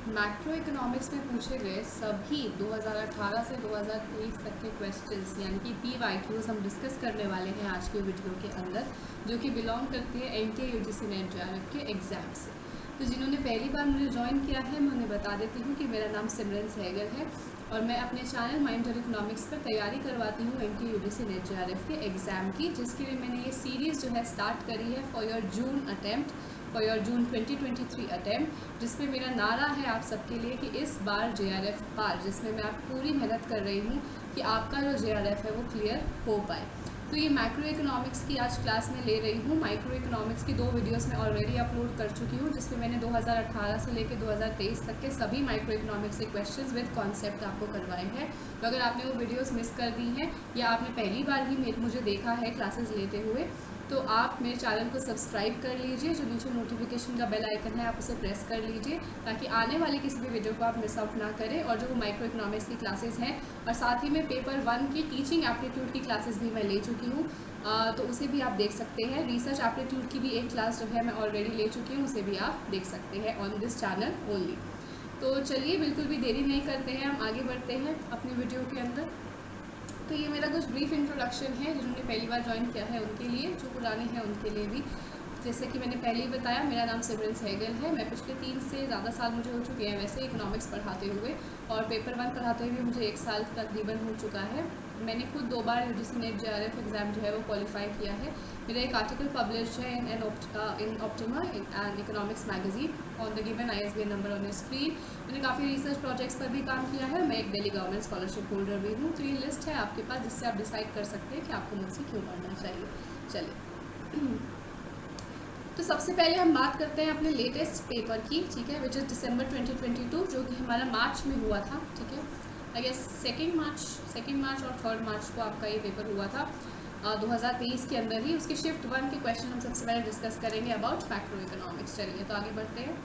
Macro economics में पूछे गए सभी 2018 से 2023 तक के क्वेश्चंस यानी कि PYQs हम डिस्कस करने वाले हैं आज के वीडियो के अंदर, जो कि बिलोंग करते हैं NTA UGC नेट JRF के एग्ज़ाम से। तो जिन्होंने पहली बार मुझे ज्वाइन किया है, मैं उन्हें बता देती हूँ कि मेरा नाम सिमरन सहगल है और मैं अपने चैनल माइंडर इकोनॉमिक्स पर तैयारी करवाती हूँ NTA UGC नेट JRF के एग्ज़ाम की, जिसके लिए मैंने ये सीरीज़ जो है स्टार्ट करी है फॉर योर जून 2023 अटैम्प्ट, जिसमें मेरा नारा है आप सबके लिए कि इस बार JRF पार, जिसमें मैं आप पूरी मेहनत कर रही हूँ कि आपका जो JRF है वो क्लियर हो पाए। तो ये मैक्रो इकोनॉमिक्स की आज क्लास में ले रही हूँ। माइक्रो इकोनॉमिक्स की 2 वीडियोस मैं ऑलरेडी अपलोड कर चुकी हूँ, जिसमें मैंने 2018 से लेकर 2023 तक के सभी माइक्रो इकोनॉमिक्स के क्वेश्चंस विद कॉन्सेप्ट आपको करवाए हैं। तो अगर आपने वो वीडियोस मिस कर दी हैं या आपने पहली बार ही मुझे देखा है क्लासेस लेते हुए, तो आप मेरे चैनल को सब्सक्राइब कर लीजिए। जो नीचे नोटिफिकेशन का बेल आइकन है आप उसे प्रेस कर लीजिए, ताकि आने वाले किसी भी वीडियो को आप मिस आउट ना करें। और जो माइक्रो इकोनॉमिक्स की क्लासेस हैं और साथ ही में पेपर 1 की टीचिंग एप्टीट्यूड की क्लासेस भी मैं ले चुकी हूँ, तो उसे भी आप देख सकते हैं। रिसर्च एप्टीट्यूड की भी एक क्लास जो है मैं ऑलरेडी ले चुकी हूँ, उसे भी आप देख सकते हैं ऑन दिस चैनल ओनली। तो चलिए बिल्कुल भी देरी नहीं करते हैं, हम आगे बढ़ते हैं अपने वीडियो के अंदर। तो ये मेरा कुछ ब्रीफ इंट्रोडक्शन है जिन्होंने पहली बार ज्वाइन किया है उनके लिए, जो पुराने हैं उनके लिए भी। जैसे कि मैंने पहले ही बताया, मेरा नाम सिमरन सहगल है। मैं पिछले 3 से ज़्यादा साल मुझे हो चुके हैं वैसे इकोनॉमिक्स पढ़ाते हुए, और पेपर 1 पढ़ाते हुए मुझे 1 साल तकरीबन हो चुका है। मैंने खुद 2 बार UGC नेट JRF एग्ज़ाम जो है वो क्वालिफाई किया है। मेरा एक आर्टिकल पब्लिश है in Optima and economics magazine on the given ISBN number on your screen. मैंने काफ़ी रिसर्च प्रोजेक्ट्स पर भी काम किया है। मैं एक दिल्ली गवर्नमेंट स्कॉलरशिप होल्डर भी हूँ। तो ये लिस्ट है आपके पास, जिससे आप डिसाइड कर सकते हैं कि आपको मुझसे क्यों पढ़ना चाहिए। चलिए, तो सबसे पहले हम बात करते हैं अपने लेटेस्ट पेपर की, ठीक है, विच इज़ दिसंबर 2022, जो कि हमारा मार्च में हुआ था, ठीक है। आई गेस सेकेंड मार्च और 3 मार्च को आपका ये पेपर हुआ था 2023 के अंदर ही। उसके शिफ्ट 1 के क्वेश्चन हम सबसे पहले डिस्कस करेंगे अबाउट मैक्रो इकोनॉमिक्स। चलिए तो आगे बढ़ते हैं।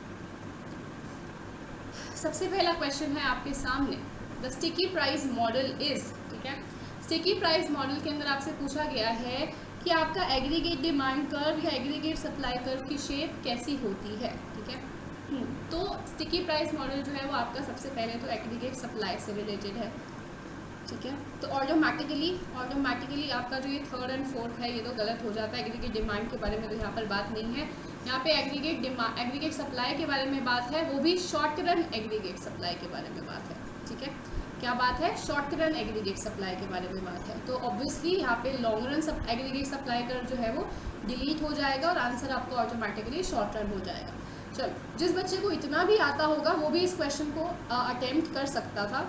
सबसे पहला क्वेश्चन है आपके सामने, the sticky price model is, ठीक है। स्टिकी प्राइस मॉडल के अंदर आपसे पूछा गया है कि आपका एग्रीगेट डिमांड कर्व या एग्रीगेट सप्लाई कर्व की शेप कैसी होती है, ठीक है। तो स्टिकी प्राइस मॉडल जो है वो आपका सबसे पहले तो एग्रीगेट सप्लाई से रिलेटेड है, ठीक है। तो ऑटोमेटिकली आपका जो ये 3rd और 4th है ये तो गलत हो जाता है। एग्रीगेट डिमांड के बारे में तो यहाँ पर बात नहीं है। यहाँ पे एग्रीगेट सप्लाई के बारे में बात है, वो भी शॉर्ट रन एग्रीगेट सप्लाई के बारे में बात है, ठीक है। क्या बात है? शॉर्ट रन एग्रीगेट सप्लाई के बारे में बात है। तो ऑब्वियसली यहाँ पे लॉन्ग रन एग्रीगेट सप्लाई कर जो है वो डिलीट हो जाएगा और आंसर आपका ऑटोमेटिकली शॉर्ट रन हो जाएगा। चलो, जिस बच्चे को इतना भी आता होगा वो भी इस क्वेश्चन को अटेम्प्ट कर सकता था,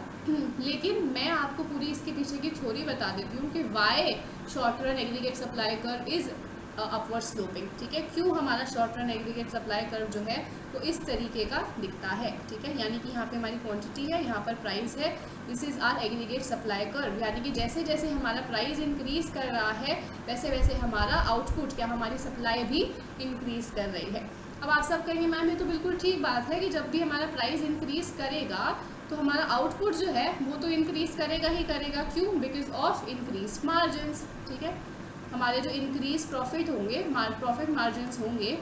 लेकिन मैं आपको पूरी इसके पीछे की थ्योरी बता देती हूँ कि Y short run aggregate supply curve is upward sloping, ठीक है। क्यों हमारा short run aggregate supply curve जो है वो इस तरीके का दिखता है, ठीक है। यानी कि यहाँ पे हमारी क्वांटिटी है, यहाँ पर प्राइस है, this is our aggregate supply curve. यानी कि जैसे जैसे हमारा प्राइस इंक्रीज कर रहा है वैसे वैसे हमारा आउटपुट क्या हमारी सप्लाई भी इंक्रीज कर रही है। अब आप सब कहेंगे मैम ये तो बिल्कुल ठीक बात है कि जब भी हमारा प्राइस इंक्रीज करेगा तो हमारा आउटपुट जो है वो तो इंक्रीज करेगा ही करेगा। क्यों? बिकॉज ऑफ इंक्रीज मार्जिन्स, ठीक है। हमारे जो इंक्रीज प्रॉफिट होंगे, प्रॉफिट मार्जिन्स होंगे,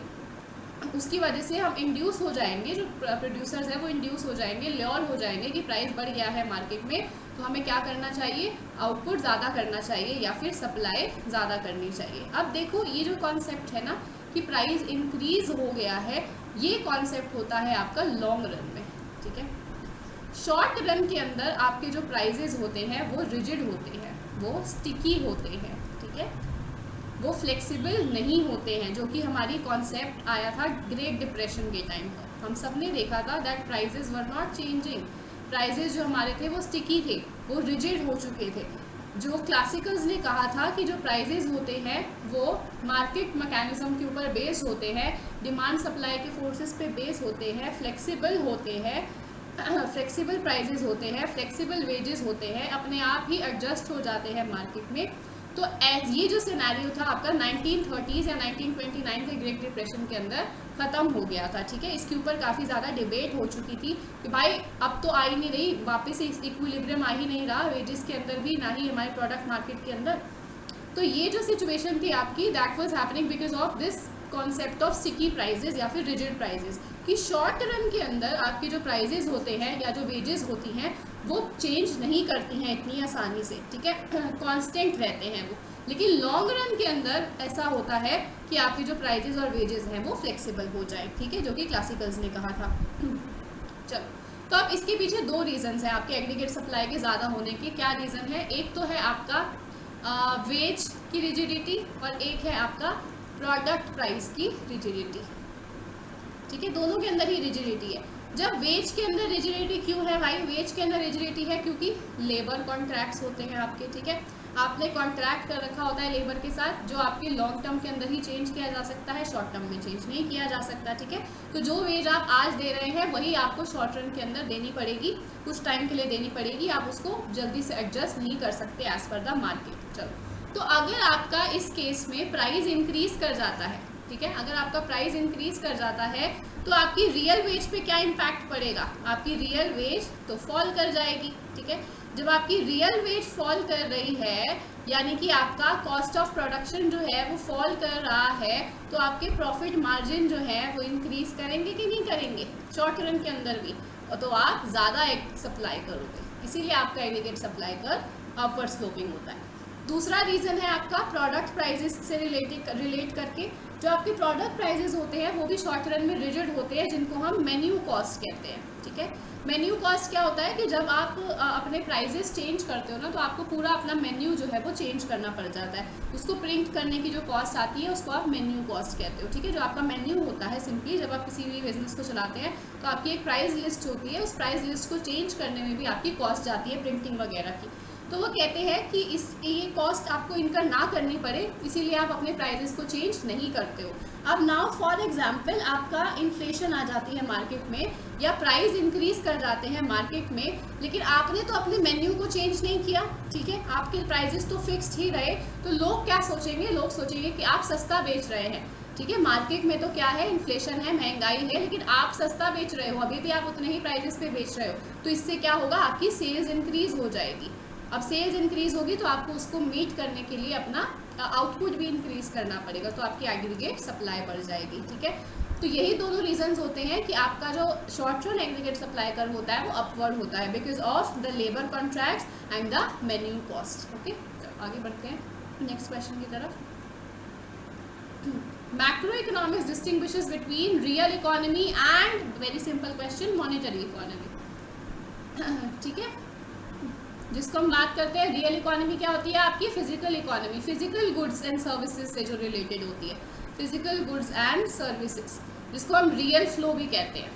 उसकी वजह से हम इंड्यूस हो जाएंगे, जो प्रोड्यूसर्स हैं वो इंड्यूस हो जाएंगे, ल्योर हो जाएंगे कि प्राइस बढ़ गया है मार्केट में, तो हमें क्या करना चाहिए? आउटपुट ज़्यादा करना चाहिए या फिर सप्लाई ज़्यादा करनी चाहिए। अब देखो ये जो कॉन्सेप्ट है ना कि प्राइस इंक्रीज हो गया है, ये कॉन्सेप्ट होता है आपका लॉन्ग रन में, ठीक है। शॉर्ट रन के अंदर आपके जो प्राइजेज होते हैं वो रिजिड होते हैं, वो स्टिकी होते हैं, ठीक है, वो फ्लेक्सिबल नहीं होते हैं, जो कि हमारी कॉन्सेप्ट आया था ग्रेट डिप्रेशन के टाइम पर। हम सब ने देखा था that prices were not changing, prices जो हमारे थे वो स्टिकी थे, वो रिजिड हो चुके थे। जो क्लासिकल्स ने कहा था कि जो प्राइजेज होते हैं वो मार्केट मैकेनिज्म के ऊपर बेस होते हैं, डिमांड सप्लाई के फोर्सेस पे बेस होते हैं, फ्लेक्सिबल होते हैं, फ्लेक्सिबल प्राइजेज होते हैं, फ्लेक्सिबल वेजेस होते हैं, अपने आप ही एडजस्ट हो जाते हैं मार्केट में। तो एज ये जो सिनेरियो था आपका 1930s या 1929 के ग्रेट डिप्रेशन के अंदर ख़त्म हो गया था, ठीक है। इसके ऊपर काफ़ी ज़्यादा डिबेट हो चुकी थी कि भाई अब तो आ ही नहीं रही, वापस से इक्विलिब्रियम आ ही नहीं रहा वेजेस के अंदर भी, ना ही हमारे प्रोडक्ट मार्केट के अंदर। तो ये जो सिचुएशन थी आपकी that was happening because of this concept of sticky prices या फिर रिजिड प्राइजेस, कि शॉर्ट रन के अंदर आपके जो प्राइजेस होते हैं या जो वेजेस होती हैं वो चेंज नहीं करती हैं इतनी आसानी से, ठीक है, कांस्टेंट रहते हैं वो। लेकिन लॉन्ग रन के अंदर ऐसा होता है कि आपके जो प्राइजेस और वेजेस हैं वो फ्लेक्सिबल हो जाए, ठीक है, जो कि क्लासिकल्स ने कहा था। चलो, तो अब इसके पीछे दो रीजंस हैं आपके एग्रीगेट सप्लाई के ज़्यादा होने के। क्या रीज़न है? एक तो है आपका वेज की रिजिडिटी और एक है आपका प्रोडक्ट प्राइस की रिजिडिटी, ठीक है, दोनों के अंदर ही रिजिडिटी है। जब वेज के अंदर रिजिडिटी क्यों है भाई? वेज के अंदर रिजिडिटी है क्योंकि लेबर कॉन्ट्रैक्ट्स होते हैं आपके, ठीक है, आपने कॉन्ट्रैक्ट कर रखा होता है लेबर के साथ, जो आपके लॉन्ग टर्म के अंदर ही चेंज किया जा सकता है, शॉर्ट टर्म में चेंज नहीं किया जा सकता, ठीक है। तो जो वेज आप आज दे रहे हैं वही आपको शॉर्ट रन के अंदर देनी पड़ेगी, कुछ टाइम के लिए देनी पड़ेगी, आप उसको जल्दी से एडजस्ट नहीं कर सकते एज पर द मार्केट। चलो, तो अगर आपका इस केस में प्राइस इंक्रीज कर जाता है, ठीक है, अगर आपका प्राइस इंक्रीज कर जाता है तो आपकी रियल वेज पे क्या इम्पैक्ट पड़ेगा? आपकी रियल वेज तो फॉल कर जाएगी, ठीक है। जब आपकी रियल वेज फॉल कर रही है, यानी कि आपका कॉस्ट ऑफ प्रोडक्शन जो है वो फॉल कर रहा है, तो आपके प्रॉफिट मार्जिन जो है वो इंक्रीज करेंगे कि नहीं करेंगे शॉर्ट रन के अंदर भी, और तो आप ज़्यादा एक सप्लाई करोगे, इसीलिए आपका aggregate supply curve upward sloping होता है। दूसरा रीज़न है आपका प्रोडक्ट प्राइजेस से रिलेट करके। जो आपके प्रोडक्ट प्राइजेस होते हैं वो भी शॉर्ट रन में रिजिड होते हैं, जिनको हम मेन्यू कॉस्ट कहते हैं, ठीक है। मेन्यू कॉस्ट क्या होता है कि जब आप अपने प्राइजेस चेंज करते हो ना, तो आपको पूरा अपना मेन्यू जो है वो चेंज करना पड़ जाता है, उसको प्रिंट करने की जो कॉस्ट आती है उसको आप मेन्यू कॉस्ट कहते हो, ठीक है। जो आपका मेन्यू होता है, सिंपली जब आप किसी भी बिजनेस को चलाते हैं तो आपकी एक प्राइस लिस्ट होती है, उस प्राइस लिस्ट को चेंज करने में भी आपकी कॉस्ट जाती है प्रिंटिंग वगैरह की। तो वो कहते हैं कि ये कॉस्ट आपको इनकर ना करनी पड़े, इसीलिए आप अपने प्राइजेस को चेंज नहीं करते हो। अब नाउ फॉर एग्जांपल आपका इन्फ्लेशन आ जाती है मार्केट में, या प्राइस इंक्रीज कर जाते हैं मार्केट में, लेकिन आपने तो अपने मेन्यू को चेंज नहीं किया, ठीक है, आपके प्राइजेस तो फिक्स्ड ही रहे, तो लोग क्या सोचेंगे? लोग सोचेंगे कि आप सस्ता बेच रहे हैं, ठीक है। मार्केट में तो क्या है, इन्फ्लेशन है, महंगाई है, लेकिन आप सस्ता बेच रहे हो, अभी भी आप उतने ही प्राइजेस पे बेच रहे हो, तो इससे क्या होगा? आपकी सेल्स इंक्रीज हो जाएगी। अब सेल्स इंक्रीज होगी तो आपको उसको मीट करने के लिए अपना आउटपुट भी इंक्रीज करना पड़ेगा, तो आपकी एग्रीगेट सप्लाई बढ़ जाएगी, ठीक है। तो यही दोनों रीजंस होते हैं कि आपका जो short run aggregate supply curve होता है वो अपवर्ड होता है, because of the labour contracts and the menu cost. Okay, तो आगे बढ़ते हैं नेक्स्ट क्वेश्चन की तरफ। Macro economics distinguishes between real economy and, very simple question, monetary economy, ठीक है। जिसको हम बात करते हैं रियल इकोनॉमी क्या होती है? आपकी physical economy, physical goods and services से जो रिलेटेड होती है, फिजिकल गुड्स एंड सर्विसेज, जिसको हम रियल फ्लो भी कहते हैं,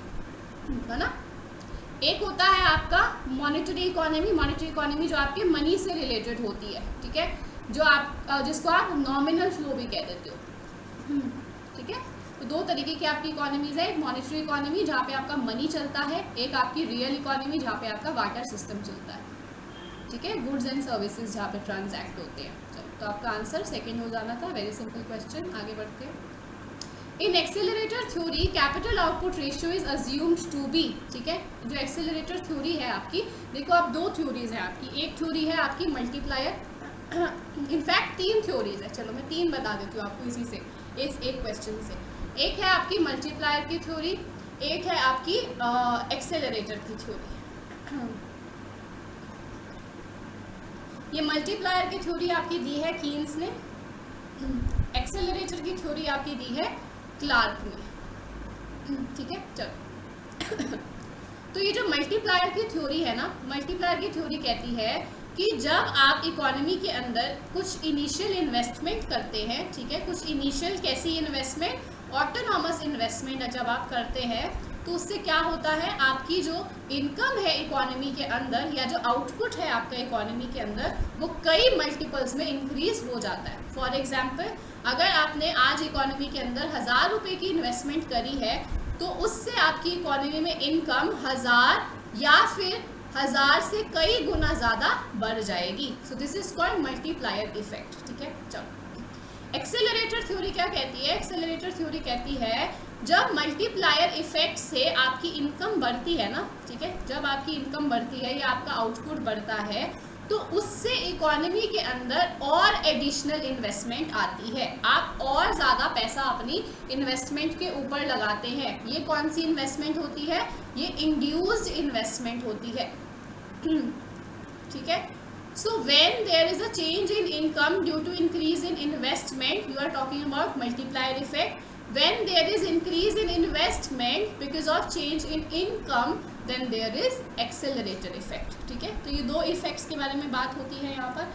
है ना। एक होता है आपका मॉनेटरी इकोनॉमी, मॉनेटरी इकोनॉमी जो आपके मनी से रिलेटेड होती है, ठीक है, जो आप जिसको आप नॉमिनल फ्लो भी कह देते हो, ठीक है। तो दो तरीके की आपकी इकोनॉमीज है, एक मॉनेटरी इकोनॉमी जहाँ पे आपका मनी चलता है, एक आपकी रियल इकोनॉमी जहाँ पे आपका वाटर सिस्टम चलता है, ठीक है, गुड्स एंड सर्विसेज जहाँ पे ट्रांजैक्ट होते हैं। चलो, तो आपका आंसर सेकंड हो जाना था, वेरी सिंपल क्वेश्चन। आगे बढ़ते हैं। In accelerator theory capital output ratio is assumed to be, ठीक है। जो एक्सेलरेटर थ्योरी है आपकी, देखो आप दो थ्योरीज है आपकी, एक थ्योरी है आपकी मल्टीप्लायर, इनफैक्ट तीन थ्योरीज है, चलो मैं तीन बता देती हूँ आपको इसी से, एक क्वेश्चन से। एक है आपकी मल्टीप्लायर की थ्योरी, एक है आपकी एक्सेलरेटर की थ्योरी। ये मल्टीप्लायर की थ्योरी आपकी दी है कीन्स ने, एक्सेलरेटर की थ्योरी आपकी दी है क्लार्क ने, ठीक है। चलो, तो ये जो मल्टीप्लायर की थ्योरी है ना, मल्टीप्लायर की थ्योरी कहती है कि जब आप इकोनॉमी के अंदर कुछ इनिशियल इन्वेस्टमेंट करते हैं, ठीक है, कुछ इनिशियल कैसी इन्वेस्टमेंट, ऑटोनॉमस इन्वेस्टमेंट जब आप करते हैं, तो उससे क्या होता है, आपकी जो इनकम है इकोनॉमी के अंदर, या जो आउटपुट है आपका इकोनॉमी के अंदर, वो कई मल्टीपल्स में इंक्रीज हो जाता है। फॉर एग्जांपल, अगर आपने आज इकोनॉमी के अंदर 1000 रुपये की इन्वेस्टमेंट करी है, तो उससे आपकी इकोनॉमी में इनकम 1000 या फिर 1000 से कई गुना ज़्यादा बढ़ जाएगी। सो this is called multiplier effect, ठीक है। चलो, एक्सेलरेटर थ्योरी क्या कहती है? एक्सेलरेटर थ्योरी कहती है जब मल्टीप्लायर इफेक्ट से आपकी इनकम बढ़ती है ना, ठीक है, जब आपकी इनकम बढ़ती है या आपका आउटपुट बढ़ता है, तो उससे इकोनॉमी के अंदर और एडिशनल इन्वेस्टमेंट आती है, आप और ज़्यादा पैसा अपनी इन्वेस्टमेंट के ऊपर लगाते हैं। ये कौन सी इन्वेस्टमेंट होती है? ये इंड्यूस्ड इन्वेस्टमेंट होती है। ठीक है। So when there is a change in income due to increase in investment, you are talking about multiplier effect. When there is increase in investment because of change in income, then there is accelerator effect. ठीक है, तो ये दो effects के बारे में बात होती है यहाँ पर।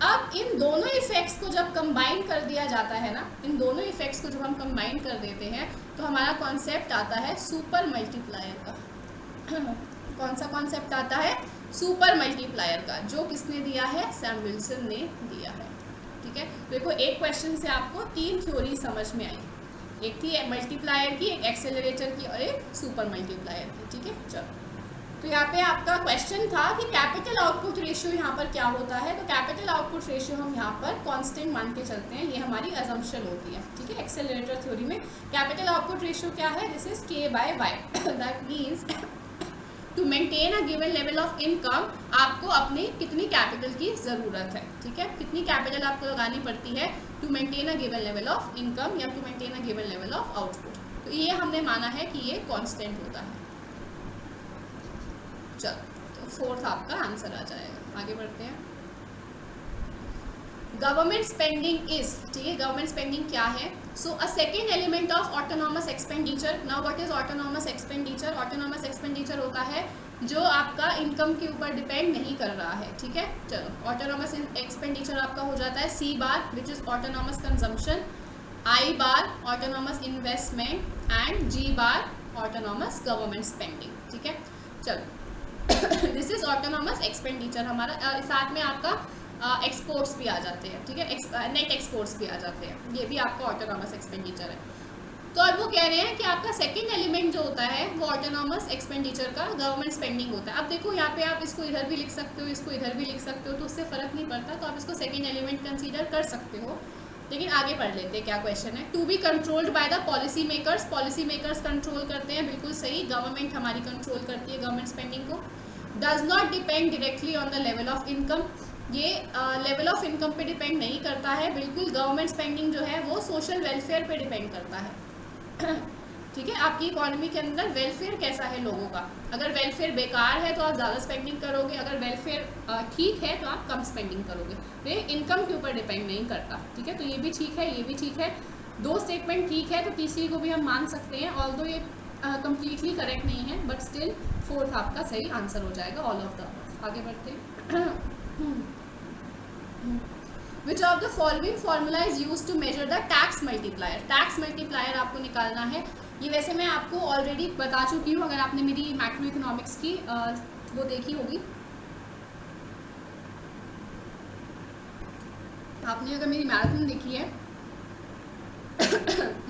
अब इन दोनों इफेक्ट्स को जब कंबाइन कर दिया जाता है ना, इन दोनों इफेक्ट्स को जब हम कंबाइन कर देते हैं तो हमारा कॉन्सेप्ट आता है सुपर मल्टीप्लायर का। कौन सा कॉन्सेप्ट आता है? सुपर मल्टीप्लायर का, जो किसने दिया है? सैम विल्सन ने दिया है। ठीक है, देखो एक क्वेश्चन से आपको तीन थ्योरी समझ में आई, एक थी मल्टीप्लायर की, एक एक्सेलरेटर की और एक सुपर मल्टीप्लायर की। ठीक है, चलो तो यहाँ पे आपका क्वेश्चन था कि कैपिटल आउटपुट रेशियो यहाँ पर क्या होता है। तो कैपिटल आउटपुट रेशियो हम यहाँ पर कांस्टेंट मान के चलते हैं, ये हमारी अजम्पशन होती है। ठीक है, एक्सेलरेटर थ्योरी में कैपिटल आउटपुट रेशियो क्या है? This is K/Y। That means to maintain a given level of income आपको अपनी कितनी कैपिटल की ज़रूरत है। ठीक है, कितनी कैपिटल आपको लगानी पड़ती है to maintain a given level of income या to maintain a given level of output. तो ये हमने माना है कि ये कांस्टेंट होता है। चलो तो फोर्थ आपका आंसर आ जाएगा। आगे बढ़ते हैं। गवर्नमेंट स्पेंडिंग इज, ठीक है, गवर्नमेंट स्पेंडिंग क्या है? So a second element of autonomous expenditure. Now what is autonomous expenditure? Autonomous expenditure होता है जो आपका इनकम के ऊपर डिपेंड नहीं कर रहा है। ठीक है, चलो ऑटोनॉमस एक्सपेंडिचर आपका हो जाता है C bar which is autonomous consumption, I bar autonomous investment and G bar autonomous government spending. ठीक है, चलो दिस इज ऑटोनॉमस एक्सपेंडिचर हमारा। साथ में आपका एक्सपोर्ट्स भी आ जाते हैं। ठीक है, नेट एक्सपोर्ट्स भी आ जाते हैं, ये भी आपका ऑटोनॉमस एक्सपेंडिचर है। तो अब वो कह रहे हैं कि आपका सेकंड एलिमेंट जो होता है वो ऑटोनॉमस एक्सपेंडिचर का गवर्नमेंट स्पेंडिंग होता है। अब देखो यहाँ पे आप इसको इधर भी लिख सकते हो, इसको इधर भी लिख सकते हो, तो उससे फ़र्क नहीं पड़ता, तो आप इसको सेकंड एलिमेंट कंसीडर कर सकते हो। लेकिन आगे पढ़ लेते हैं क्या क्वेश्चन है। To be controlled by the policy makers, policy makers control करते हैं, बिल्कुल सही, गवर्नमेंट हमारी कंट्रोल करती है गवर्नमेंट स्पेंडिंग को। Does not depend directly on the level of income, ये लेवल ऑफ इनकम पे डिपेंड नहीं करता है, बिल्कुल गवर्नमेंट स्पेंडिंग जो है वो सोशल वेलफेयर पे डिपेंड करता है। ठीक है, आपकी इकोनॉमी के अंदर वेलफेयर कैसा है लोगों का, अगर वेलफेयर बेकार है तो आप ज़्यादा स्पेंडिंग करोगे, अगर वेलफेयर ठीक है तो आप कम स्पेंडिंग करोगे। तो ये इनकम के ऊपर डिपेंड नहीं करता। ठीक है, तो ये भी ठीक है, ये भी ठीक है, दो स्टेटमेंट ठीक है, तो तीसरी को भी हम मान सकते हैं, ऑल्दो ये कम्प्लीटली करेक्ट नहीं है, बट स्टिल फोर्थ आपका सही आंसर हो जाएगा, ऑल ऑफ द। आगे बढ़ते हैं। Which of the following formula is used to measure the tax multiplier? Tax multiplier आपको निकालना है। ये वैसे मैं आपको ऑलरेडी बता चुकी हूँ, अगर आपने मेरी मैक्रो इकोनॉमिक्स की वो देखी होगी, आपने अगर मेरी मैराथन देखी है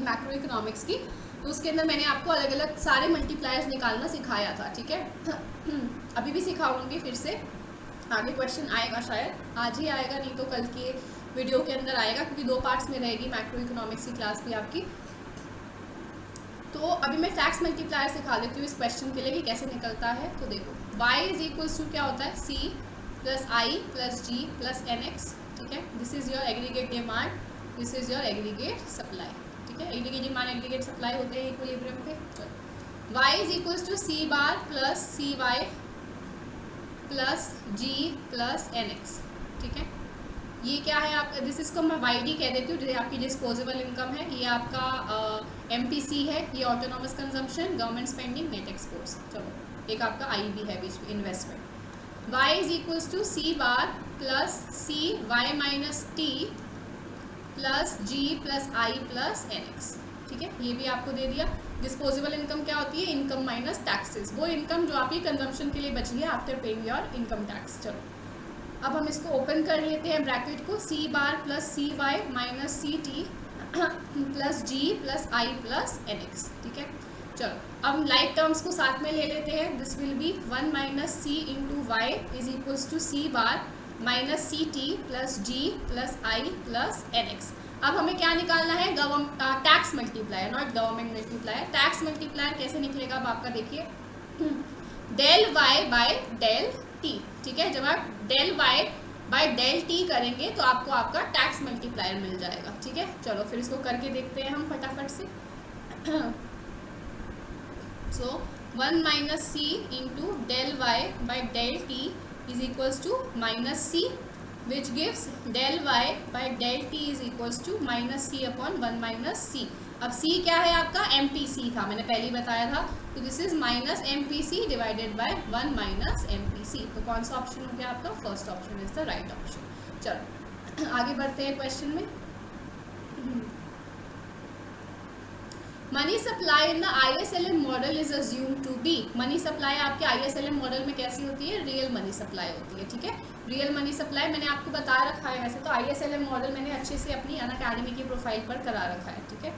मैक्रो इकोनॉमिक्स की, तो उसके अंदर मैंने आपको अलग अलग सारे मल्टीप्लायर्स निकालना सिखाया था। ठीक है, अभी भी सिखाऊंगी फिर से, आगे क्वेश्चन आएगा, शायद आज ही आएगा, नहीं तो कल के वीडियो के अंदर आएगा, क्योंकि दो पार्ट्स में रहेगी मैक्रो इकोनॉमिक्स की क्लास भी आपकी। तो अभी मैं टैक्स मल्टीप्लायर सिखा देती हूँ इस क्वेश्चन के लिए कि कैसे निकलता है। तो देखो y इज इक्वल्स टू क्या होता है? C plus I plus G plus NX। ठीक है, this is your aggregate demand, this is your aggregate supply. ठीक है, एग्रीगेट डिमांड एग्रीगेट सप्लाई होते हैं इक्विलिब्रियम पे। चलो y is equals to C bar plus CY plus G plus NX। ठीक है, ये क्या है आपका? दिस इसको मैं YD कह देती हूँ, जो आपकी डिस्पोजेबल इनकम है, ये आपका MPC है, ये autonomous consumption, government spending, net exports. चलो एक आपका I भी है बीच में, investment. y is equals to C bar plus CY minus T plus G plus I plus NX। ठीक है, ये भी आपको दे दिया। डिस्पोजेबल इनकम क्या होती है? इनकम माइनस टैक्सेस, वो इनकम जो आपकी कंजम्पशन के लिए बची है after paying your income tax. चलो अब हम इसको ओपन कर लेते हैं ब्रैकेट को, C bar plus CY minus CT plus G plus I plus NX। ठीक है, चलो अब लाइक टर्म्स को साथ में ले लेते हैं। This will be 1 minus C into Y is equals to C bar minus CT plus G plus I plus NX। अब हमें क्या निकालना है? Tax multiplier, not government multiplier. Tax multiplier कैसे निकलेगा अब आपका देखिए, del y by del T, ठीक है। जब आप del Y by del T करेंगे तो आपको आपका टैक्स मल्टीप्लायर मिल जाएगा, ठीक है। चलो फिर इसको करके देखते हैं हम फटाफट से। So 1 minus C into del Y by del T is equals to minus C, which gives del y by del t is equals to minus c upon 1 minus c। अब c क्या है आपका, MPC था, मैंने पहले ही बताया था, तो this is minus MPC divided by 1 minus MPC। तो कौन सा ऑप्शन हो गया आपका, first option is the right option. चलो आगे बढ़ते हैं क्वेश्चन में। Money supply in the ISLM model is assumed to be. Money supply आपके ISLM मॉडल में कैसी होती है, रियल मनी सप्लाई होती है, ठीक है। रियल मनी सप्लाई मैंने आपको बता रखा है, वैसे तो ISLM मॉडल मैंने अच्छे से अपनी अनअकैडमी की प्रोफाइल पर करा रखा है, ठीक है।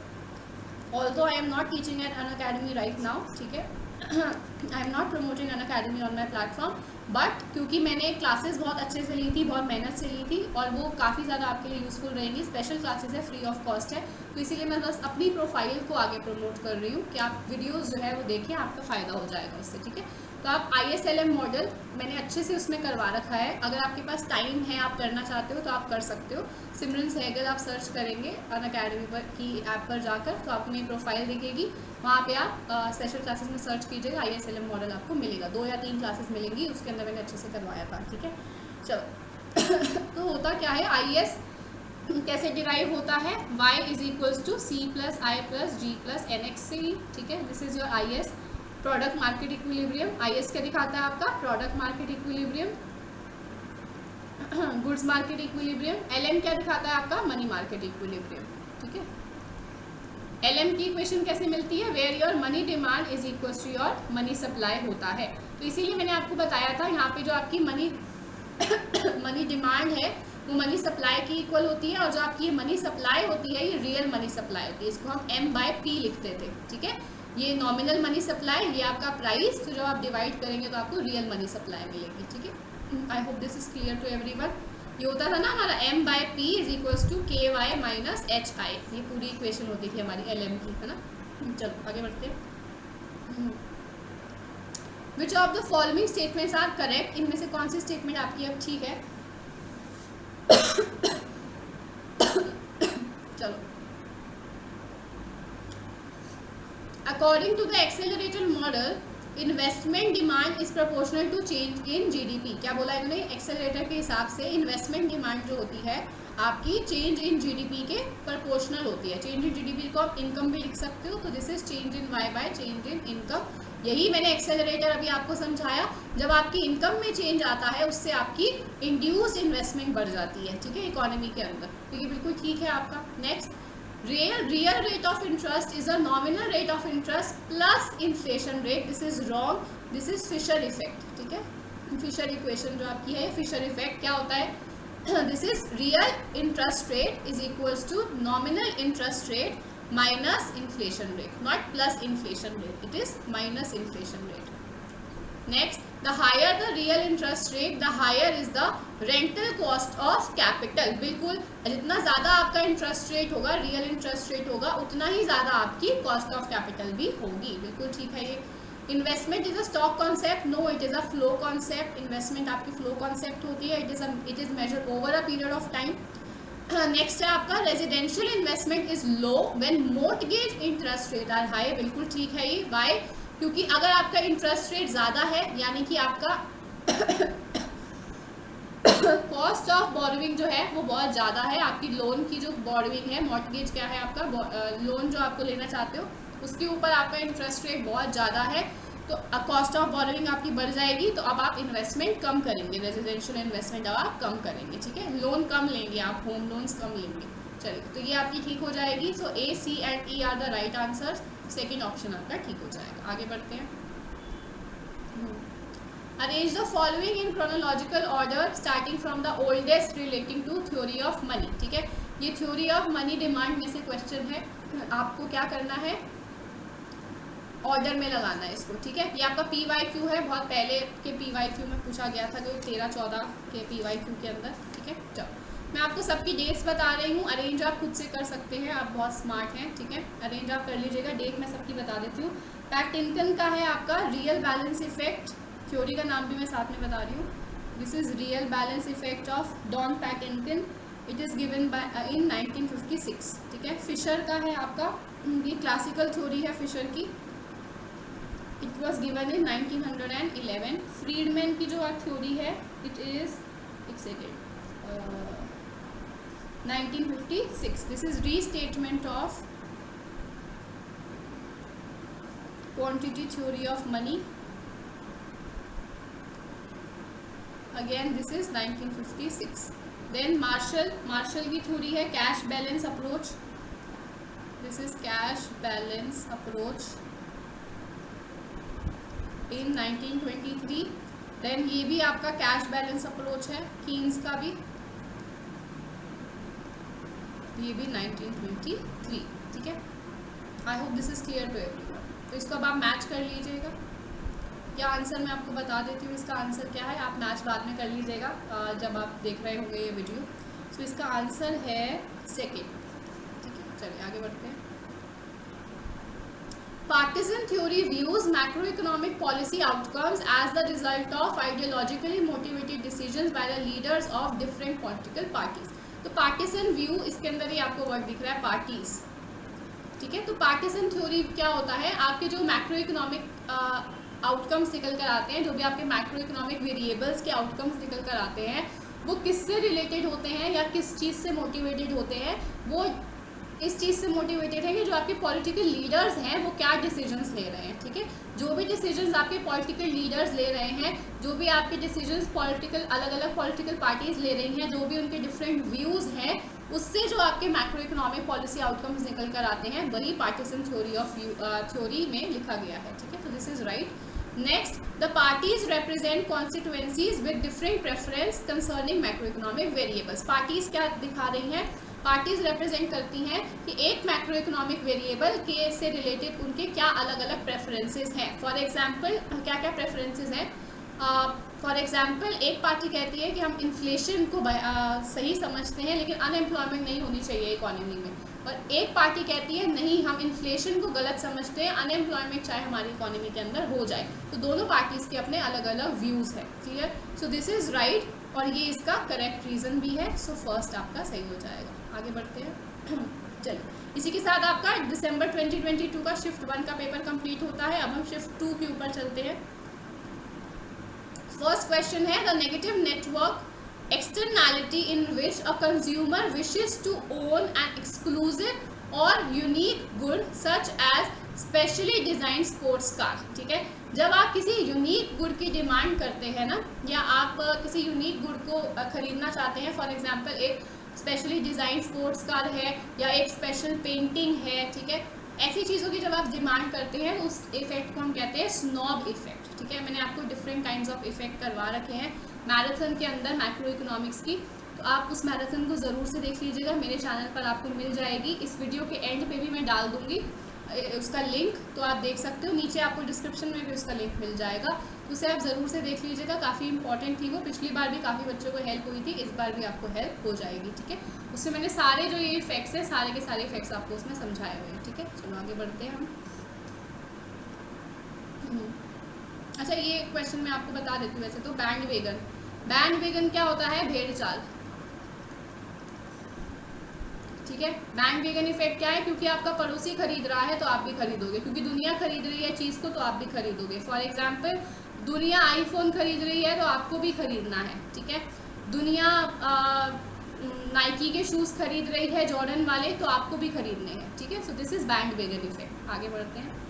Although I am not teaching eight Unacademy right now, ठीक है। I am not promoting Unacademy on my platform, but क्योंकि मैंने क्लासेस बहुत अच्छे से ली थी, बहुत मेहनत से ली थी, और वो काफ़ी ज़्यादा आपके लिए यूज़फुल रहेंगी। स्पेशल क्लासेस है, फ्री ऑफ कॉस्ट है, तो इसीलिए मैं बस अपनी प्रोफाइल को आगे प्रमोट कर रही हूँ कि आप वीडियोस जो है वो देखिए, आपका फ़ायदा हो जाएगा उससे, ठीक है। तो आप ISLM मॉडल मैंने अच्छे से उसमें करवा रखा है, अगर आपके पास टाइम है, आप करना चाहते हो तो आप कर सकते हो। सिमरन सहगल आप सर्च करेंगे अनअकैडमी पर की ऐप पर जाकर, तो आपको मेरी प्रोफाइल दिखेगी, वहाँ पे आप स्पेशल क्लासेस में सर्च कीजिएगा, ISLM मॉडल आपको मिलेगा। 2 या 3 क्लासेस मिलेंगी, उसके अंदर मैंने अच्छे से करवाया था, ठीक है। चलो तो होता क्या है, IS कैसे डिराइव होता है, y is equals to C plus I plus G plus NXC, ठीक है। This is your IS, product market equilibrium. IS क्या दिखाता है आपका, product market equilibrium, goods market equilibrium. LM क्या दिखाता है आपका, मनी मार्केट इक्विलिब्रियम, ठीक है। LM की इक्वेशन कैसे मिलती है, where your money demand is equals to your money supply होता है। तो इसीलिए मैंने आपको बताया था, यहाँ पे जो आपकी मनी डिमांड है वो मनी सप्लाई की इक्वल होती है, और जो आपकी मनी सप्लाई होती है ये रियल मनी सप्लाई होती है। इसको हम M/P लिखते थे, ठीक है। ये नॉमिनल मनी सप्लाई, ये आपका प्राइस, तो जब आप डिवाइड करेंगे तो आपको रियल मनी सप्लाई मिलेगी, ठीक है। I hope this is clear to everyone. ये होता था ना हमारा M/P is equals to KY minus HI, ये पूरी इक्वेशन होती थी हमारी LM की, है ना। चलो आगे बढ़ते हैं। Which of the following statements are correct, इनमें से कौन सी स्टेटमेंट आपकी अब ठीक है। चलो, according to the accelerator model investment demand is proportional to change in GDP। क्या बोला इन्होंने, एक्सेलरेटर के हिसाब से इन्वेस्टमेंट डिमांड जो होती है आपकी चेंज इन GDP के प्रोपोर्शनल होती है। चेंज इन GDP को आप इनकम भी लिख सकते हो, तो this is change in Y by change in income. यही मैंने एक्सेलरेटर अभी आपको समझाया, जब आपकी इनकम में चेंज आता है उससे आपकी इंड्यूस इन्वेस्टमेंट बढ़ जाती है, ठीक है, इकोनॉमी के अंदर। तो ये बिल्कुल ठीक है आपका। Next, real rate of interest is a nominal rate of interest plus inflation rate, this is wrong, this is Fisher effect, ठीक है। फिशर इक्वेशन जो आपकी है, फिशर इफेक्ट क्या होता है, this is real interest rate is equals to nominal interest rate minus inflation rate, not plus inflation rate, it is minus inflation rate. Next, the higher the real interest rate, the higher is the rental cost of capital। बिल्कुल, जितना ज़्यादा आपका interest rate होगा, real interest rate होगा, उतना ही ज़्यादा आपकी cost of capital भी होगी। बिल्कुल ठीक है ये। Investment is a stock concept, no it is a flow concept. Investment आपकी फ्लो कॉन्सेप्ट होती है, it is measured over a period of time. Next है आपका residential investment is low when mortgage interest rate are high. बिल्कुल ठीक है ये। Y, क्योंकि अगर आपका इंटरेस्ट रेट ज़्यादा है, यानी कि आपका कॉस्ट ऑफ बोरोविंग जो है वो बहुत ज़्यादा है, आपकी लोन की जो बोरोविंग है, मॉर्टगेज क्या है आपका लोन जो आपको लेना चाहते हो, उसके ऊपर आपका इंटरेस्ट रेट बहुत ज़्यादा है, तो कॉस्ट ऑफ बोरोविंग आपकी बढ़ जाएगी, तो अब आप इन्वेस्टमेंट कम करेंगे, रेजिडेंशियल इन्वेस्टमेंट अब आप कम करेंगे, ठीक है। लोन कम लेंगे आप, होम लोन्स कम लेंगे। चलिए, तो ये आपकी ठीक हो जाएगी। So A, C and E are the right answers. Second option आपका ठीक हो जाएगा। आगे बढ़ते हैं। Arrange the following in chronological order starting from the oldest relating to theory of money, ठीक है। ये थ्योरी ऑफ मनी डिमांड में से क्वेश्चन है, आपको क्या करना है, ऑर्डर में लगाना है इसको, ठीक है। ये आपका PYQ है, बहुत पहले के PYQ में पूछा गया था, जो 13-14 के PYQ के अंदर, ठीक है। चलो, मैं आपको सबकी डेट्स बता रही हूँ, अरेंज आप खुद से कर सकते हैं, आप बहुत स्मार्ट हैं, ठीक है। अरेंज आप कर लीजिएगा, डेट मैं सबकी बता देती हूँ। पैक्ट इनकम का है आपका रियल बैलेंस इफेक्ट थ्योरी का नाम भी मैं साथ में बता रही हूँ। This is real balance effect of Don Patinkin, it is given by in 1956। ठीक है, फिशर का है आपका, ये क्लासिकल थ्योरी है फिशर की, it was given in 1911। Friedman की जो थ्योरी है इट इज़ एक second 1956। This is restatement of quantity theory of money, again this is 1956। Then Marshall की थ्योरी है cash balance approach, this is cash balance approach in 1923। Then ये भी आपका cash balance approach है Keynes का भी, ये भी 1923। ठीक है, I hope this is clear to everyone. तो इसको अब आप मैच कर लीजिएगा, या आंसर मैं आपको बता देती हूँ इसका आंसर क्या है, आप मैच बाद में कर लीजिएगा जब आप देख रहे होंगे ये वीडियो। तो इसका आंसर है सेकेंड। ठीक है, चलिए आगे बढ़ते हैं। Partisan theory views macroeconomic policy outcomes as the result of ideologically motivated decisions by the leaders of different political parties। तो पार्टीसन व्यू, इसके अंदर ही आपको वर्ड दिख रहा है पार्टीज। ठीक है, तो पार्टीसन थ्योरी क्या होता है, आपके जो मैक्रो इकोनॉमिक आउटकम्स निकल कर आते हैं, जो भी आपके मैक्रो इकोनॉमिक वेरिएबल्स के आउटकम्स निकल कर आते हैं, वो किससे रिलेटेड होते हैं या किस चीज़ से मोटिवेटेड होते हैं, वो इस चीज़ से मोटिवेटेड है कि जो आपके पॉलिटिकल लीडर्स हैं वो क्या डिसीजंस ले रहे हैं। ठीक है, जो भी डिसीजंस आपके पॉलिटिकल लीडर्स ले रहे हैं, जो भी आपके डिसीजंस पॉलिटिकल अलग अलग पॉलिटिकल पार्टीज ले रही हैं, जो भी उनके डिफरेंट व्यूज़ हैं, उससे जो आपके मैक्रो इकोनॉमिक पॉलिसी आउटकम्स निकल कर आते हैं, वही पार्टीसन थ्योरी में लिखा गया है। ठीक है, तो this is right. Next, the parties represent constituencies with different preference concerning macro economic variables. Parties क्या दिखा रही हैं, पार्टीज रिप्रेजेंट करती हैं कि एक मैक्रो इकोनॉमिक वेरिएबल के से रिलेटेड उनके क्या अलग अलग प्रेफरेंसेस हैं। फॉर एग्जांपल क्या क्या प्रेफरेंसेस हैं, फॉर एग्जांपल एक पार्टी कहती है कि हम इन्फ्लेशन को सही समझते हैं लेकिन अनएम्प्लॉयमेंट नहीं होनी चाहिए इकोनॉमी में, और एक पार्टी कहती है नहीं हम इन्फ्लेशन को गलत समझते हैं, अनएम्प्लॉयमेंट चाहे हमारी इकोनॉमी के अंदर हो जाए। तो दोनों पार्टीज़ के अपने अलग अलग व्यूज़ हैं। Clear, so this is right, और ये इसका करेक्ट रीज़न भी है। सो फर्स्ट आपका सही हो जाएगा। आगे बढ़ते हैं। चलिए, इसी के साथ आपका दिसंबर 2022 का शिफ्ट 1 का पेपर कंप्लीट होता है। अब हम शिफ्ट 2 के ऊपर चलते हैं। फर्स्ट क्वेश्चन है, the negative network externality in which a consumer wishes to own an exclusive और unique good such as specially design sports car. ठीक है, जब आप किसी यूनिक गुड की डिमांड करते हैं ना, या आप किसी यूनिक गुड को खरीदना चाहते हैं, फॉर एग्जांपल एक स्पेशली डिज़ाइन स्पोर्ट्स कार है या एक स्पेशल पेंटिंग है, ठीक है, ऐसी चीज़ों की जब आप डिमांड करते हैं तो उस इफेक्ट को हम कहते हैं स्नॉब इफेक्ट। ठीक है, मैंने आपको डिफरेंट काइंड्स ऑफ इफेक्ट करवा रखे हैं मैराथन के अंदर मैक्रो इकोनॉमिक्स की, तो आप उस मैराथन को ज़रूर से देख लीजिएगा, मेरे चैनल पर आपको मिल जाएगी। इस वीडियो के एंड पे भी मैं डाल दूँगी उसका लिंक, तो आप देख सकते हो, नीचे आपको डिस्क्रिप्शन में भी उसका लिंक मिल जाएगा, तो उसे आप ज़रूर से देख लीजिएगा। काफ़ी इंपॉर्टेंट थी वो, पिछली बार भी काफ़ी बच्चों को हेल्प हुई थी, इस बार भी आपको हेल्प हो जाएगी। ठीक है, उससे मैंने सारे जो ये इफेक्ट्स हैं सारे के सारे इफेक्ट्स आपको उसमें समझाए हुए हैं। ठीक है, चलो आगे बढ़ते हैं हम। अच्छा, ये क्वेश्चन मैं आपको बता देती हूँ। वैसे तो बैंड वेगन क्या होता है, भेड़ चाल। ठीक है, बैंड वेगन इफेक्ट क्या है, क्योंकि आपका पड़ोसी खरीद रहा है तो आप भी खरीदोगे, क्योंकि दुनिया खरीद रही है चीज़ को तो आप भी खरीदोगे। फॉर एग्जांपल दुनिया आईफोन खरीद रही है तो आपको भी खरीदना है। ठीक है, दुनिया नाइकी के शूज़ खरीद रही है जॉर्डन वाले, तो आपको भी खरीदने हैं। ठीक है, so this is bandwagon effect. आगे बढ़ते हैं।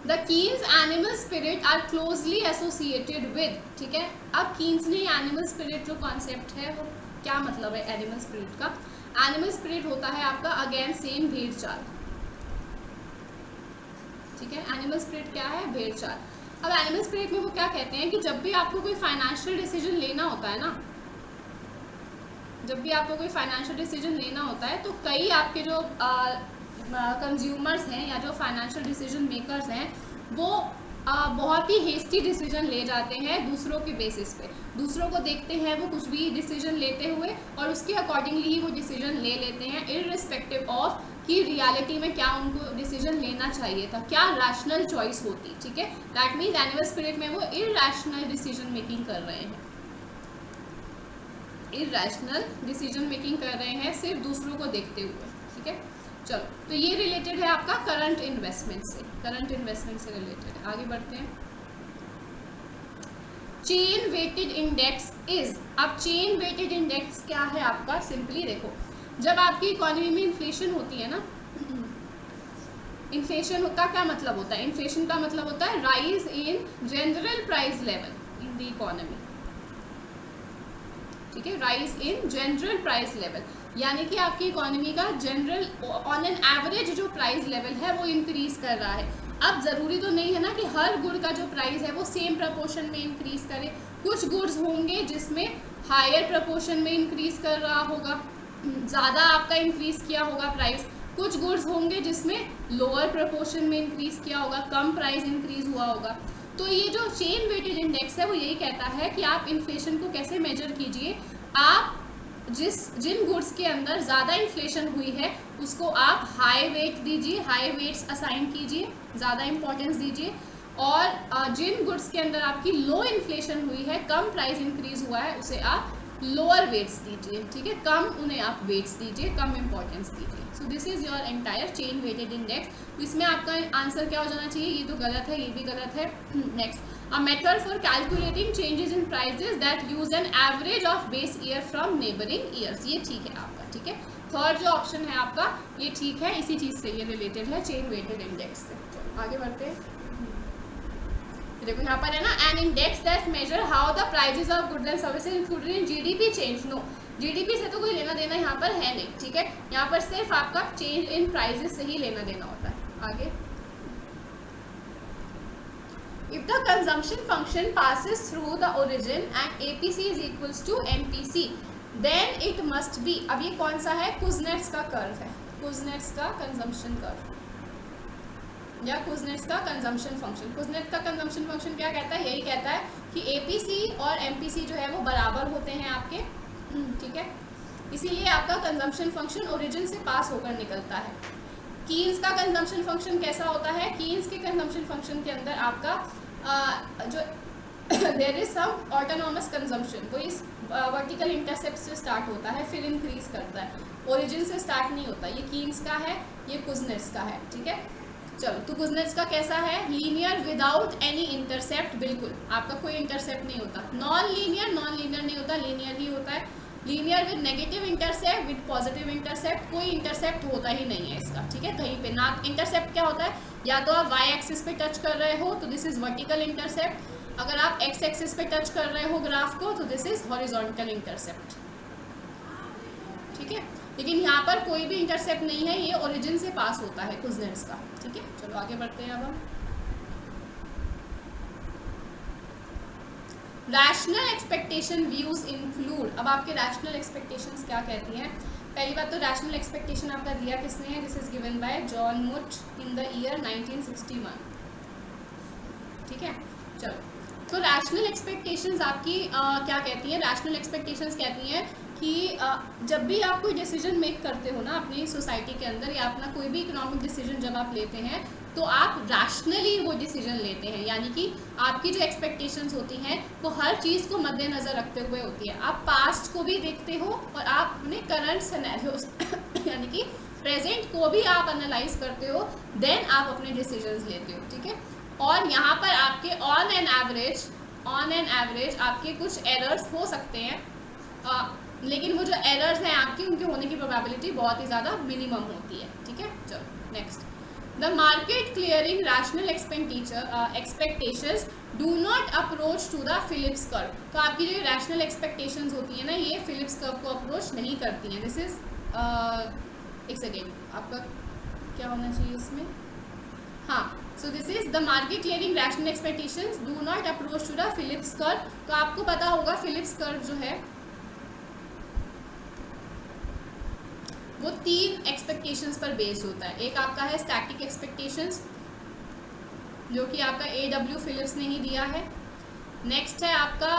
The Keynes animal spirit are closely associated with. ठीक है, अब कीन्स ने एनिमल स्पिरिट जो कॉन्सेप्ट है वो क्या मतलब है एनिमल स्पिरिट का। एनिमल स्पिरिट होता है आपका अगेन सेम भेड़ चाल। ठीक है, एनिमल स्पिरिट क्या है, भेड़ चाल। अब एनिमल स्पिरिट में वो क्या कहते हैं कि जब भी आपको कोई फाइनेंशियल डिसीजन लेना होता है ना, जब भी आपको कोई फाइनेंशियल डिसीजन लेना होता है, तो कई आपके जो कंज्यूमर्स हैं या जो फाइनेंशियल डिसीजन मेकर्स हैं वो बहुत ही हेस्टी डिसीजन ले जाते हैं दूसरों के बेसिस पे। दूसरों को देखते हैं वो कुछ भी डिसीजन लेते हुए और उसके अकॉर्डिंगली ही वो डिसीजन ले लेते हैं, इररिस्पेक्टिव ऑफ कि रियलिटी में क्या उनको डिसीजन लेना चाहिए था, क्या रैशनल चॉइस होती, ठीक है। दैट मीन्स एनिमल स्पिरिट में वो इरैशनल डिसीजन मेकिंग कर रहे हैं, इरैशनल डिसीजन मेकिंग कर रहे हैं सिर्फ दूसरों को देखते हुए, ठीक है। चलो, तो ये रिलेटेड है आपका करंट इन्वेस्टमेंट से, करंट इन्वेस्टमेंट से रिलेटेड है। आगे बढ़ते हैं। चेन वेटेड इंडेक्स इज, अब चेन वेटेड इंडेक्स क्या है आपका, सिंपली देखो, जब आपकी इकोनॉमी में इन्फ्लेशन होती है ना, इन्फ्लेशन का क्या मतलब होता है, इन्फ्लेशन का मतलब होता है rise in general price level in the economy, ठीक है, rise in general price level, यानी कि आपकी इकोनॉमी का जनरल ऑन एन एवरेज जो प्राइस लेवल है वो इंक्रीज कर रहा है। अब ज़रूरी तो नहीं है ना कि हर गुड का जो प्राइस है वो सेम प्रपोर्शन में इंक्रीज करे, कुछ गुड्स होंगे जिसमें हायर प्रपोर्शन में इंक्रीज कर रहा होगा, ज़्यादा आपका इंक्रीज किया होगा प्राइस, कुछ गुड्स होंगे जिसमें लोअर प्रपोर्शन में इंक्रीज किया होगा, कम प्राइस इंक्रीज हुआ होगा। तो ये जो चेन वेटेड इंडेक्स है वो यही कहता है कि आप इन्फ्लेशन को कैसे मेजर कीजिए, आप जिन गुड्स के अंदर ज़्यादा इन्फ्लेशन हुई है उसको आप हाई वेट दीजिए, हाई वेट्स असाइन कीजिए, ज़्यादा इंपॉर्टेंस दीजिए, और जिन गुड्स के अंदर आपकी लो इन्फ्लेशन हुई है, कम प्राइस इंक्रीज हुआ है, उसे आप लोअर वेट्स दीजिए, ठीक है, कम उन्हें आप वेट्स दीजिए, कम इंपॉर्टेंस दीजिए। So this is your entire chain weighted index. इसमें आपका आंसर क्या हो जाना चाहिए, ये तो गलत है, ये भी गलत है। Next, a method for calculating changes in prices that use an average of base year from neighbouring years, ये ठीक है आपका, ठीक है। थर्ड जो ऑप्शन है आपका ये ठीक है, इसी चीज़ से ये रिलेटेड है, चेन वेटेड इंडेक्स से। तो आगे बढ़ते हैं। देखो यहाँ पर है ना, an index that measure how the prices of goods and services included in GDP change, no, GDP से तो कोई लेना देना यहाँ पर है नहीं, ठीक है, यहाँ पर सिर्फ आपका चेंज इन प्राइसेस से ही लेना देना होता है। आगे, if the consumption function passes through the origin and APC is equals to MPC, then it must be, अब ये कौन सा है, कुज़नेट्स का कर्व है, कुज़नेट्स का कंजम्पशन कर्व या कुज़नेट्स का कंजम्पशन फंक्शन। कुज़नेट्स का कंजम्पशन फंक्शन क्या कहता है, यही कहता है कि APC और MPC जो है वो बराबर होते हैं आपके, ठीक है, इसीलिए आपका कंजम्पशन फंक्शन ओरिजिन से पास होकर निकलता है। कीन्स का कंजम्पशन फंक्शन कैसा होता है, कीन्स के कंजम्पशन फंक्शन के अंदर आपका जो there is some autonomous consumption, वो इस वर्टिकल इंटरसेप्ट से स्टार्ट होता है फिर इंक्रीज करता है, ओरिजिन से स्टार्ट नहीं होता। ये कीन्स का है, ये कुज़नेट्स का है, ठीक है। चलो, तो कुज़नेट्स का कैसा है, लीनियर विदाउट एनी इंटरसेप्ट, बिल्कुल आपका कोई इंटरसेप्ट नहीं होता। नॉन लीनियर नहीं होता, लीनियर ही होता है। Linear with negative intercept, with positive intercept, कोई इंटरसेप्ट होता ही नहीं है इसका, ठीक है, कहीं पे ना। इंटरसेप्ट क्या होता है, या तो आप वाई एक्सिस पे टच कर रहे हो तो दिस इज वर्टिकल इंटरसेप्ट, अगर आप एक्स एक्सिस पे टच कर रहे हो ग्राफ को तो दिस इज हॉरिजॉन्टल इंटरसेप्ट, ठीक है। लेकिन यहाँ पर कोई भी इंटरसेप्ट नहीं है, ये ओरिजिन से पास होता है कुज़नेट्स का, ठीक है। चलो आगे बढ़ते हैं। अब हम रैशनल एक्सपेक्टेशन व्यूज इंक्लूड, अब आपके रैशनल एक्सपेक्टेशंस क्या कहती हैं। पहली बात तो रैशनल एक्सपेक्टेशन आपका दिया किसने है, this is given by John Muth in the year 1961, ठीक है। चलो, तो रैशनल एक्सपेक्टेशंस आपकी क्या कहती हैं, रैशनल एक्सपेक्टेशंस कहती हैं कि जब भी आप कोई डिसीजन मेक करते हो ना अपनी सोसाइटी के अंदर, या अपना कोई भी इकोनॉमिक डिसीजन जब आप लेते हैं तो आप रैशनली वो डिसीजन लेते हैं, यानी कि आपकी जो एक्सपेक्टेशंस होती हैं वो हर चीज़ को मद्देनज़र रखते हुए होती है। आप पास्ट को भी देखते हो और आप अपने करंट सिनेरियोस यानी कि प्रेजेंट को भी आप एनालाइज करते हो, देन आप अपने डिसीजंस लेते हो, ठीक है। और यहाँ पर आपके ऑन एन एवरेज आपके कुछ एरर्स हो सकते हैं, लेकिन वो जो एरर्स हैं आपकी, उनके होने की प्रोबेबिलिटी बहुत ही ज़्यादा मिनिमम होती है, ठीक है। चलो next, the market clearing rational expectations do not approach to the Phillips curve, तो आपकी जो रैशनल एक्सपेक्टेशंस होती है ना, ये फिलिप्स कर्व को अप्रोच नहीं करती हैं। दिस इज एक सेकेंड, आपका क्या होना चाहिए इसमें, हाँ, so this is the market clearing rational expectations do not approach to the Phillips curve. तो आपको पता होगा फिलिप्स कर्व जो है वो 3 एक्सपेक्टेशंस पर बेस्ड होता है। एक आपका है स्टैटिक एक्सपेक्टेशंस, जो कि आपका AW फिलिप्स ने ही दिया है। नेक्स्ट है आपका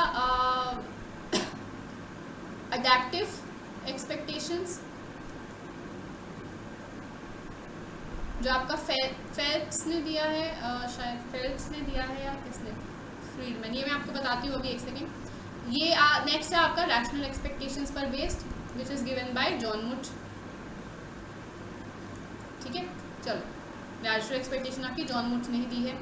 अडैप्टिव एक्सपेक्टेशंस, जो आपका फेल्प्स ने दिया है, शायद फेल्प्स ने दिया है या किसने, फ्रीडमैन, ये मैं आपको बताती हूँ अभी, एक सेकेंड। ये नेक्स्ट है आपका रैशनल एक्सपेक्टेशंस पर based, which is given by John Muth. ठीक है, चलो रैशनल एक्सपेक्टेशन आपकी जॉन मुट ने ही दी है।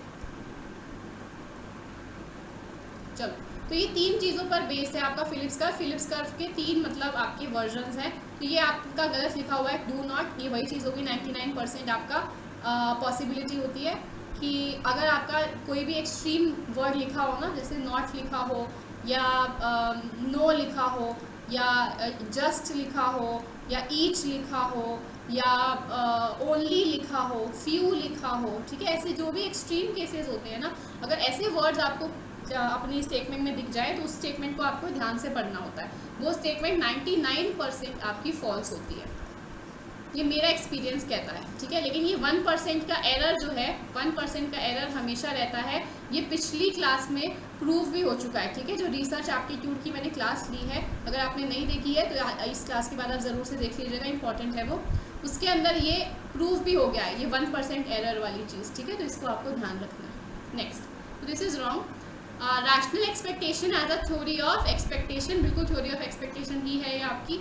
चलो, तो ये 3 चीज़ों पर बेस्ड है आपका फिलिप्स कर्व। फिलिप्स कर्व के 3 मतलब आपके वर्जन्स हैं। तो ये आपका गलत लिखा हुआ है, डू नॉट, ये वही चीज़ होगी। 99% आपका पॉसिबिलिटी होती है कि अगर आपका कोई भी एक्सट्रीम वर्ड लिखा हो ना, जैसे नॉट लिखा हो या नो लिखा हो या जस्ट लिखा हो या ईच लिखा हो या ओनली लिखा हो, फ्यू लिखा हो, ठीक है, ऐसे जो भी एक्सट्रीम केसेस होते हैं ना, अगर ऐसे वर्ड्स आपको अपनी स्टेटमेंट में दिख जाए तो उस स्टेटमेंट को आपको ध्यान से पढ़ना होता है। वो स्टेटमेंट 99% आपकी फॉल्स होती है, ये मेरा एक्सपीरियंस कहता है। ठीक है, लेकिन ये 1% का एरर जो है, 1% का एरर हमेशा रहता है। ये पिछली क्लास में प्रूव भी हो चुका है। ठीक है, जो रिसर्च एप्टीट्यूड की मैंने क्लास ली है, अगर आपने नहीं देखी है तो इस क्लास के बाद आप ज़रूर से देख लीजिएगा, इंपॉर्टेंट है वो। उसके अंदर ये प्रूव भी हो गया है, ये 1% एरर वाली चीज़। ठीक है, तो इसको आपको ध्यान रखना है। Next, this is wrong. Rational expectation as a theory of expectation, बिल्कुल थ्योरी ऑफ एक्सपेक्टेशन ही है ये आपकी।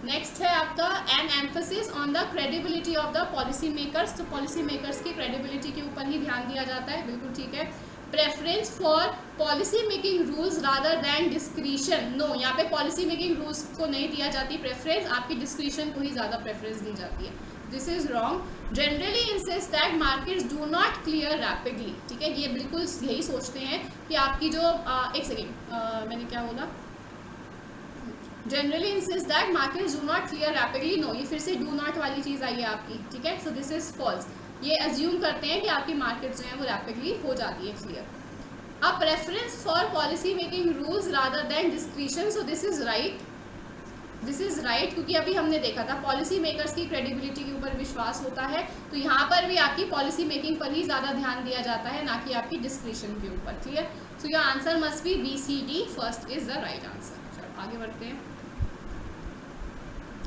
नेक्स्ट है आपका an emphasis on the credibility of the policy makers, तो पॉलिसी मेकर्स की क्रेडिबिलिटी के ऊपर ही ध्यान दिया जाता है, बिल्कुल ठीक है। Preference for policy making rules rather than discretion, no, यहाँ पे पॉलिसी मेकिंग रूल्स को नहीं दिया जाती प्रेफरेंस, आपकी डिस्क्रिशन को ही ज़्यादा प्रेफरेंस दी जाती है। This is wrong. Generally insist that markets do not clear rapidly, ठीक है, ये बिल्कुल यही सोचते हैं कि आपकी जो एक सेकेंड, मैंने क्या बोला, generally insist that markets do not clear rapidly, no, ये फिर से डू नॉट वाली चीज़ आई है आपकी। ठीक है, सो दिस इज फॉल्स। ये अज्यूम करते हैं कि आपकी मार्केट जो है वो रैपिडली हो जाती है clear. A preference for policy making rules rather than discretion, so this is right, this is right, क्योंकि अभी हमने देखा था पॉलिसी मेकर्स की क्रेडिबिलिटी के ऊपर विश्वास होता है, तो यहाँ पर भी आपकी पॉलिसी मेकिंग पर ही ज़्यादा ध्यान दिया जाता है, ना कि आपकी डिस्क्रिशन के ऊपर। Clear, so your answer must be B C D, first is the right answer. चलो आगे बढ़ते हैं।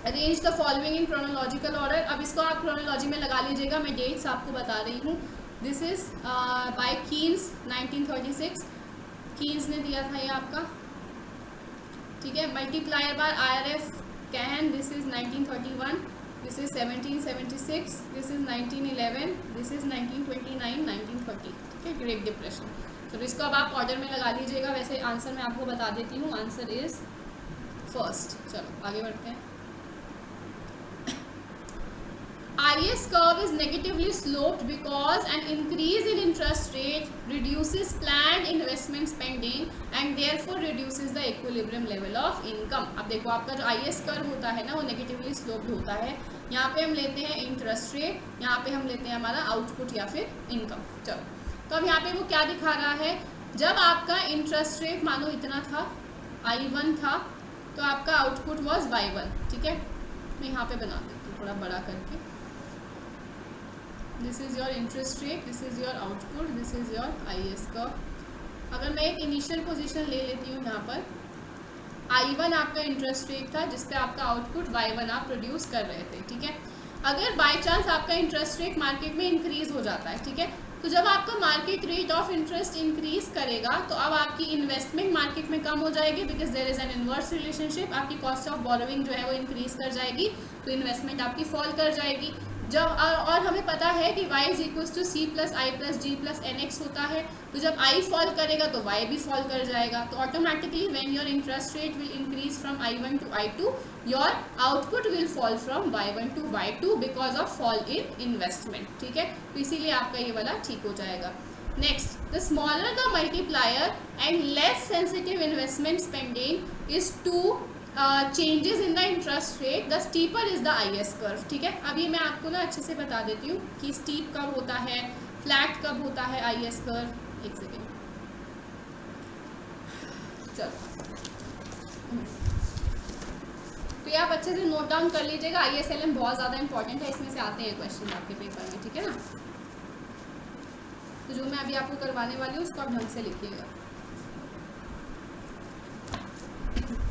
Arrange the following in chronological order, अब इसको आप क्रोनोलॉजी में लगा लीजिएगा, मैं डेट्स आपको बता रही हूँ। This is by Keynes 1936, Keynes ने दिया था ये आपका। ठीक है, multiplier by IRF Kahn, this is 1931, this is 1776, this is 1911, this is 1929, 1930। ठीक है, ग्रेट डिप्रेशन। तो इसको अब आप ऑर्डर में लगा लीजिएगा, वैसे आंसर मैं आपको बता देती हूँ, आंसर इज फर्स्ट। चलो आगे बढ़ते हैं। IS curve is negatively sloped because an increase in interest rate reduces planned investment spending and therefore reduces the equilibrium level of income। अब देखो आपका जो IS curve होता है ना, वो negatively sloped होता है। यहाँ पे हम लेते हैं इंटरेस्ट रेट, यहाँ पे हम लेते हैं हमारा आउटपुट या फिर इनकम। चलो, तो अब यहाँ पे वो क्या दिखा रहा है, जब आपका इंटरेस्ट रेट मानो इतना था, I1 था, तो आपका आउटपुट वॉज Y1। ठीक है, मैं यहाँ पे बना देती हूँ थोड़ा बड़ा करके। This is your interest rate, this is your output, this is your IS curve. अगर मैं एक इनिशियल पोजीशन ले लेती हूँ, यहाँ पर I1 आपका इंटरेस्ट रेट था, जिस पे आपका आउटपुट Y1 आप प्रोड्यूस कर रहे थे। ठीक है, अगर बाय चांस आपका इंटरेस्ट रेट मार्केट में इंक्रीज हो जाता है, ठीक है, तो जब आपका market rate of interest increase करेगा तो अब आपकी इन्वेस्टमेंट मार्केट में कम हो जाएगी, because there is an inverse relationship. आपकी कॉस्ट ऑफ बोरोइंग जो है वो इंक्रीज कर जाएगी, तो इन्वेस्टमेंट आपकी फॉल कर जाएगी। जब और हमें पता है कि y is equals to c plus I plus G plus N X होता है, तो जब i फॉल करेगा तो y भी फॉल कर जाएगा। तो automatically when your interest rate will increase from I1 to I2, your output will fall from Y1 to Y2 because of fall in investment. ठीक है, तो इसीलिए आपका ये वाला ठीक हो जाएगा। Next, the smaller the multiplier and less sensitive investment spending is to changes in the interest rate, the steeper is the IS curve. ठीक है, अब ये मैं आपको ना अच्छे से बता देती हूँ कि स्टीप कब होता है, फ्लैट कब होता है IS कर्व। एक सेकेंड, चलो, तो ये आप अच्छे से नोट डाउन कर लीजिएगा। ISLM बहुत ज़्यादा इंपॉर्टेंट है, इसमें से आते हैं क्वेश्चन आपके पेपर में। ठीक है ना, तो जो मैं अभी आपको करवाने वाली हूँ उसको आप ढंग से लिखिएगा।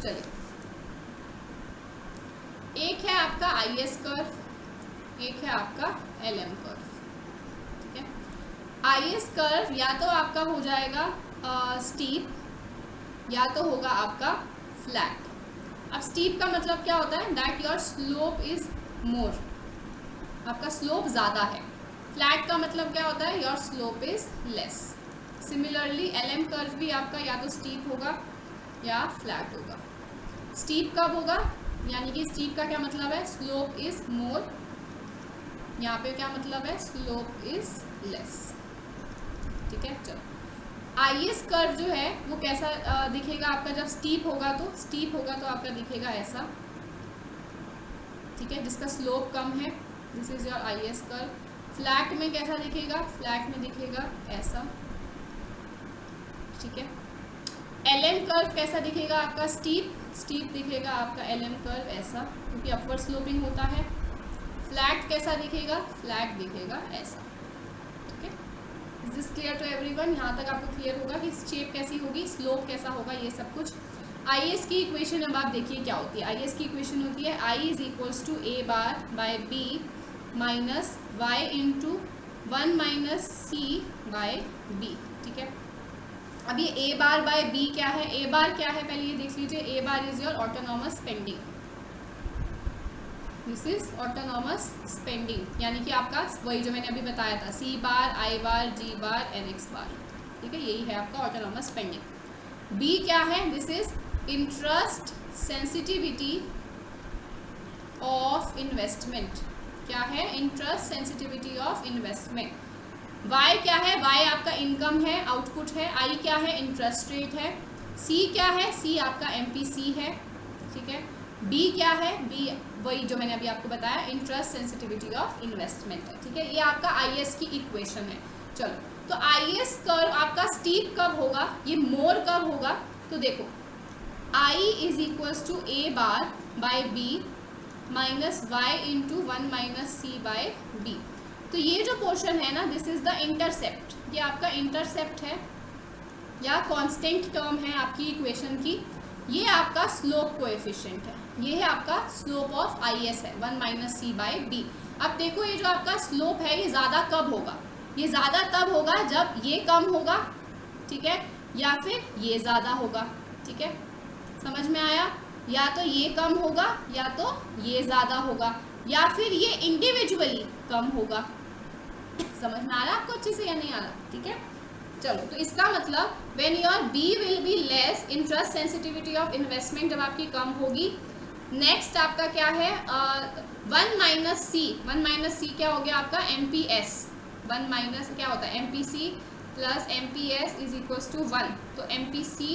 चलिए, एक है आपका IS कर्व, एक है आपका LM कर्व। IS कर्व या तो आपका हो जाएगा स्टीप या तो होगा आपका फ्लैट। अब स्टीप का मतलब क्या होता है, that your slope is more, आपका स्लोप ज़्यादा है। फ्लैट का मतलब क्या होता है, your slope is less. Similarly LM curve भी आपका या तो स्टीप होगा या फ्लैट होगा। स्टीप कब होगा, यानी कि स्टीप का क्या मतलब है, स्लोप इज मोर, यहाँ पे क्या मतलब है, स्लोप इज लेस। ठीक है, चलो IS कर्व जो है वो कैसा दिखेगा आपका, जब स्टीप होगा तो आपका दिखेगा ऐसा। ठीक है, जिसका स्लोप कम है, this is your IS curve. Flat में कैसा दिखेगा, फ्लैट में दिखेगा ऐसा। ठीक है, LM कर्व कैसा दिखेगा आपका, स्टीप दिखेगा आपका LM कर्व ऐसा, क्योंकि अपवर्ड स्लोपिंग होता है। फ्लैट कैसा दिखेगा, फ्लैट दिखेगा ऐसा। ठीक है, is this clear to everyone? यहाँ तक आपको क्लियर होगा कि शेप कैसी होगी, स्लोप कैसा होगा, ये सब कुछ। IS की इक्वेशन अब आप देखिए क्या होती है। IS की इक्वेशन होती है I is equals to A bar by B minus Y into 1 minus C by B। ठीक है, अब ये A बार बाय B क्या है, A बार क्या है पहले ये देख लीजिए। A bar is your autonomous spending, this is autonomous spending, यानी कि आपका वही जो मैंने अभी बताया था, C bar, I bar, G bar, NX बार। ठीक है, यही है आपका ऑटोनॉमस स्पेंडिंग। B क्या है, this is interest sensitivity of investment. क्या है, interest sensitivity of investment. Y क्या है, Y आपका इनकम है, आउटपुट है। I क्या है, इंटरेस्ट रेट है। C क्या है, C आपका MPC है। ठीक है, B क्या है, B वही जो मैंने अभी आपको बताया, इंटरेस्ट सेंसिटिविटी ऑफ इन्वेस्टमेंट है। ठीक है, ये आपका IS की इक्वेशन है। चलो, तो IS कर्व आपका स्टीप कब होगा, ये मोर कब होगा, तो देखो I is equals to A bar by B minus Y into 1 minus C by B। तो ये जो पोर्शन है ना, दिस इज द इंटरसेप्ट, ये आपका इंटरसेप्ट है या कांस्टेंट टर्म है आपकी इक्वेशन की। ये आपका स्लोप कोएफिशिएंट है, ये है आपका स्लोप ऑफ IS है 1 माइनस C बाय B। अब देखो ये जो आपका स्लोप है ये ज़्यादा कब होगा, ये ज़्यादा तब होगा जब ये कम होगा, ठीक है, या फिर ये ज़्यादा होगा। ठीक है, समझ में आया, या तो ये कम होगा या तो ये ज़्यादा होगा, या फिर ये इंडिविजुअली कम होगा। समझ में आ रहा है आपको अच्छे से या नहीं आ रहा? ठीक है, चलो, तो इसका मतलब when your B will be less, interest sensitivity of investment जब आपकी कम होगी। नेक्स्ट आपका क्या है, 1 माइनस C क्या हो गया आपका MPS। 1 माइनस क्या होता है MPC plus MPS is equals to 1, तो MPC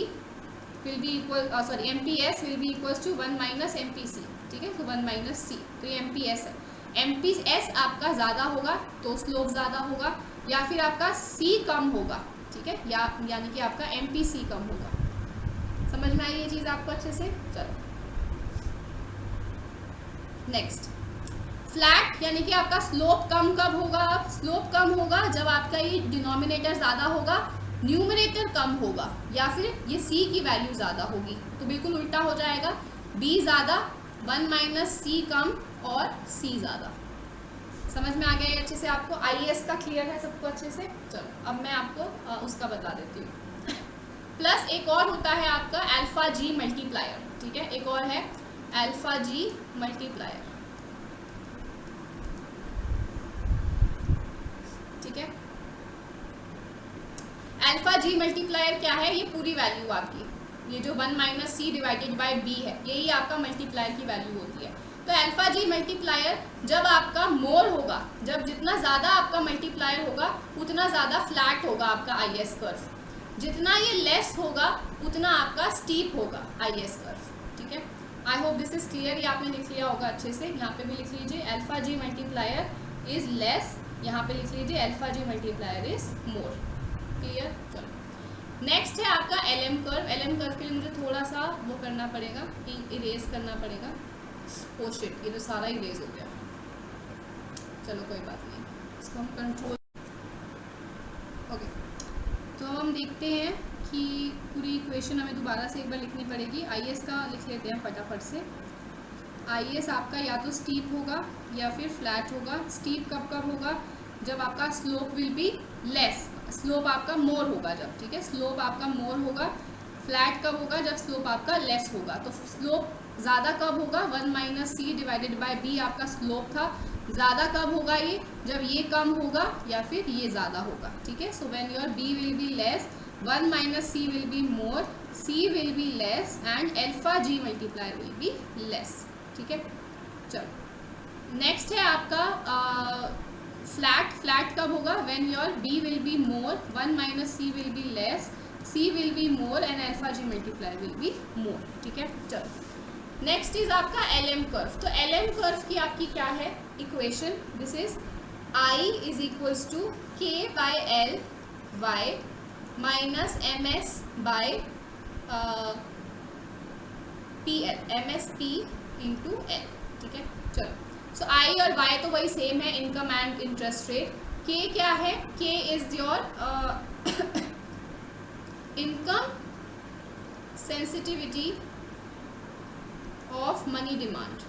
will be equal MPS will be equals to 1 minus MPC। ठीक है, तो 1 माइनस C, तो ये MPS है। MPS आपका ज़्यादा होगा तो स्लोप ज़्यादा होगा, या फिर आपका C कम होगा। ठीक है, यानी कि आपका MPC कम होगा। समझ में आई ये चीज़ आपको अच्छे से? चलो नेक्स्ट, फ्लैट यानी कि आपका स्लोप कम कब होगा, स्लोप कम होगा जब आपका ये डिनोमिनेटर ज़्यादा होगा, न्यूमरेटर कम होगा, या फिर ये C की वैल्यू ज़्यादा होगी। तो बिल्कुल उल्टा हो जाएगा, B ज़्यादा, 1 माइनस C कम और C ज़्यादा। समझ में आ गया ये अच्छे से आपको? IS का क्लियर है सबको अच्छे से? चलो अब मैं आपको उसका बता देती हूँ। प्लस एक और होता है आपका अल्फा G मल्टीप्लायर। ठीक है, एक और है अल्फा G मल्टीप्लायर। ठीक है, अल्फा G मल्टीप्लायर क्या है, ये पूरी वैल्यू आपकी, ये जो 1 minus C divided by B है, यही आपका मल्टीप्लायर की वैल्यू होती है। तो अल्फा G मल्टीप्लायर जब आपका मोर होगा, जब जितना ज़्यादा आपका मल्टीप्लायर होगा उतना ज़्यादा फ्लैट होगा आपका IS कर्व, जितना ये लेस होगा उतना आपका स्टीप होगा IS कर्व। ठीक है, I hope this is clear, ये आपने लिख लिया होगा अच्छे से। यहाँ पे भी लिख लीजिए alpha G multiplier is less, यहाँ पे लिख लीजिए alpha G multiplier is more. Clear? चलो नेक्स्ट है आपका LM कर्व। LM कर्व के लिए मुझे थोड़ा सा वो करना पड़ेगा, इरेज करना पड़ेगा। ओ शिट, ये तो सारा इरेज हो गया। चलो कोई बात नहीं, इसको हम कंट्रोल। ओके, तो हम देखते हैं कि पूरी इक्वेशन हमें दोबारा से एक बार लिखनी पड़ेगी। IS का लिख लेते हैं फटाफट से। IS आपका या तो स्टीप होगा या फिर फ्लैट होगा। स्टीप कब कब होगा, जब आपका slope will be less, slope आपका मोर होगा जब, ठीक है, स्लोप आपका मोर होगा। फ्लैट कब होगा? जब स्लोप आपका लेस होगा। तो स्लोप ज़्यादा कब होगा? 1 minus C divided by B आपका स्लोप था। ज़्यादा कब होगा ये? जब ये कम होगा या फिर ये ज़्यादा होगा, ठीक है। So when your B will be less, 1 minus C will be more, C will be less and alpha G multiply will be less, ठीक है। चलो नेक्स्ट है आपका फ्लैट। फ्लैट कब होगा? When your B will be more, 1 minus C will be less, C will be more and alpha G multiply will be more, ठीक है। चलो नेक्स्ट इज आपका एल एम कर्व। तो एल एम कर्व की आपकी क्या है equation? This is I is equals to K by L Y minus M S by P L, M S P into L, ठीक है। चलो सो आई और वाई तो वही सेम है, इनकम एंड इंटरेस्ट रेट। के क्या है? के is your income sensitivity of money demand.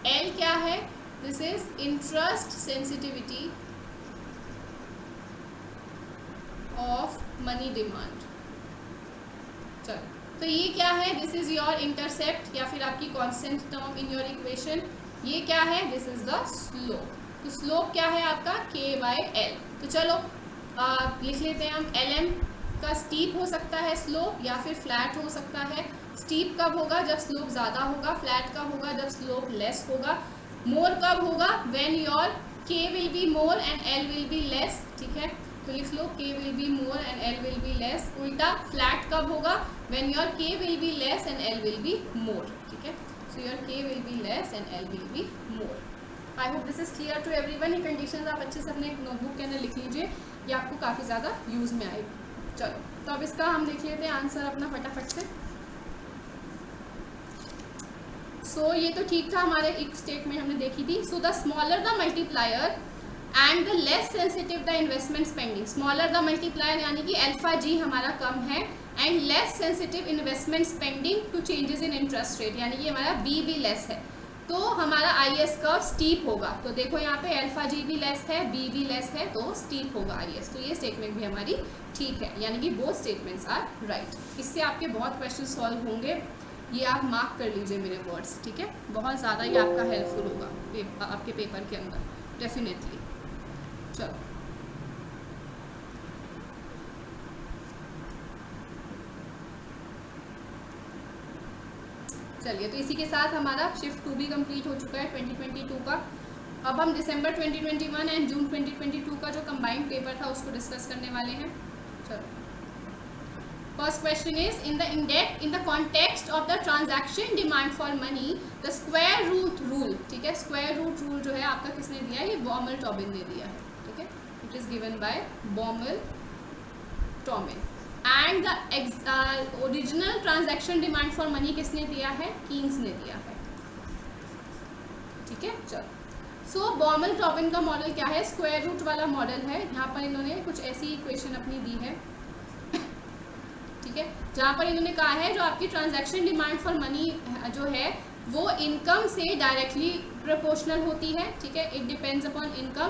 L क्या है? This is interest sensitivity of money demand. चलो तो ये क्या है? दिस इज योर इंटरसेप्ट या फिर आपकी constant term in your equation. ये क्या है? This is the slope. तो स्लोप क्या है आपका? के बाय एल। तो चलो लिख लेते हैं हम। एल एम का स्टीप हो सकता है स्लोप या फिर फ्लैट हो सकता है। स्टीप कब होगा? जब स्लोप ज़्यादा होगा। फ्लैट कब होगा? जब स्लोप लेस होगा। मोर कब होगा? When your K will be more and L will be less, ठीक है। तो लिख लो K will be more and L will be less. उल्टा फ्लैट कब होगा? When your K will be less and L will be more, ठीक है। So your K will be less and L will be more. I hope this is clear to everyone. ये conditions आप अच्छे से अपने एक नोटबुक के अंदर लिख लीजिए, ये आपको काफ़ी ज़्यादा यूज़ में आएगी। चलो तो अब इसका हम देख लेते हैं आंसर अपना फटाफट से। सो ये तो ठीक था, हमारे एक स्टेटमेंट हमने देखी थी। So the smaller the multiplier and the less sensitive the investment spending. Smaller the multiplier यानी कि अल्फा जी हमारा कम है and less sensitive investment spending to changes in interest rate, यानी कि हमारा बी भी लेस है। तो हमारा आई एस कर्व स्टीप होगा। तो देखो यहाँ पे अल्फा जी भी लेस है, बी भी लेस है, तो स्टीप होगा आई एस। तो ये स्टेटमेंट भी हमारी ठीक है, यानी कि बोथ स्टेटमेंट्स आर राइट। इससे आपके बहुत क्वेश्चन सॉल्व होंगे, ये आप मार्क कर लीजिए मेरे वर्ड्स, ठीक है। बहुत ज़्यादा ये आपका हेल्पफुल होगा आपके पेपर के अंदर डेफिनेटली। चलो चलिए, तो इसी के साथ हमारा शिफ्ट 2 भी कंप्लीट हो चुका है 2022 का। अब हम दिसंबर 2021 एंड जून 2022 का जो कंबाइंड पेपर था उसको डिस्कस करने वाले हैं। चलो first question is in the context of the transaction demand for money the square root rule, ठीक है। स्क्वायर रूट रूल जो है आपका किसने दिया है? ये बॉमल-टॉबिन ने दिया है, ठीक है। It is given bye Baumol-Tobin. And the original transaction demand for money किसने दिया है? कीन्स ने दिया है, ठीक है। चलो सो बॉमल-टॉबिन का मॉडल क्या है? स्क्वायर रूट वाला मॉडल है। यहाँ पर इन्होंने कुछ ऐसी इक्वेशन अपनी दी है, ठीक है, जहाँ पर इन्होंने कहा है जो आपकी ट्रांजैक्शन डिमांड फॉर मनी जो है वो इनकम से डायरेक्टली प्रोपोर्शनल होती है, ठीक है। It depends upon income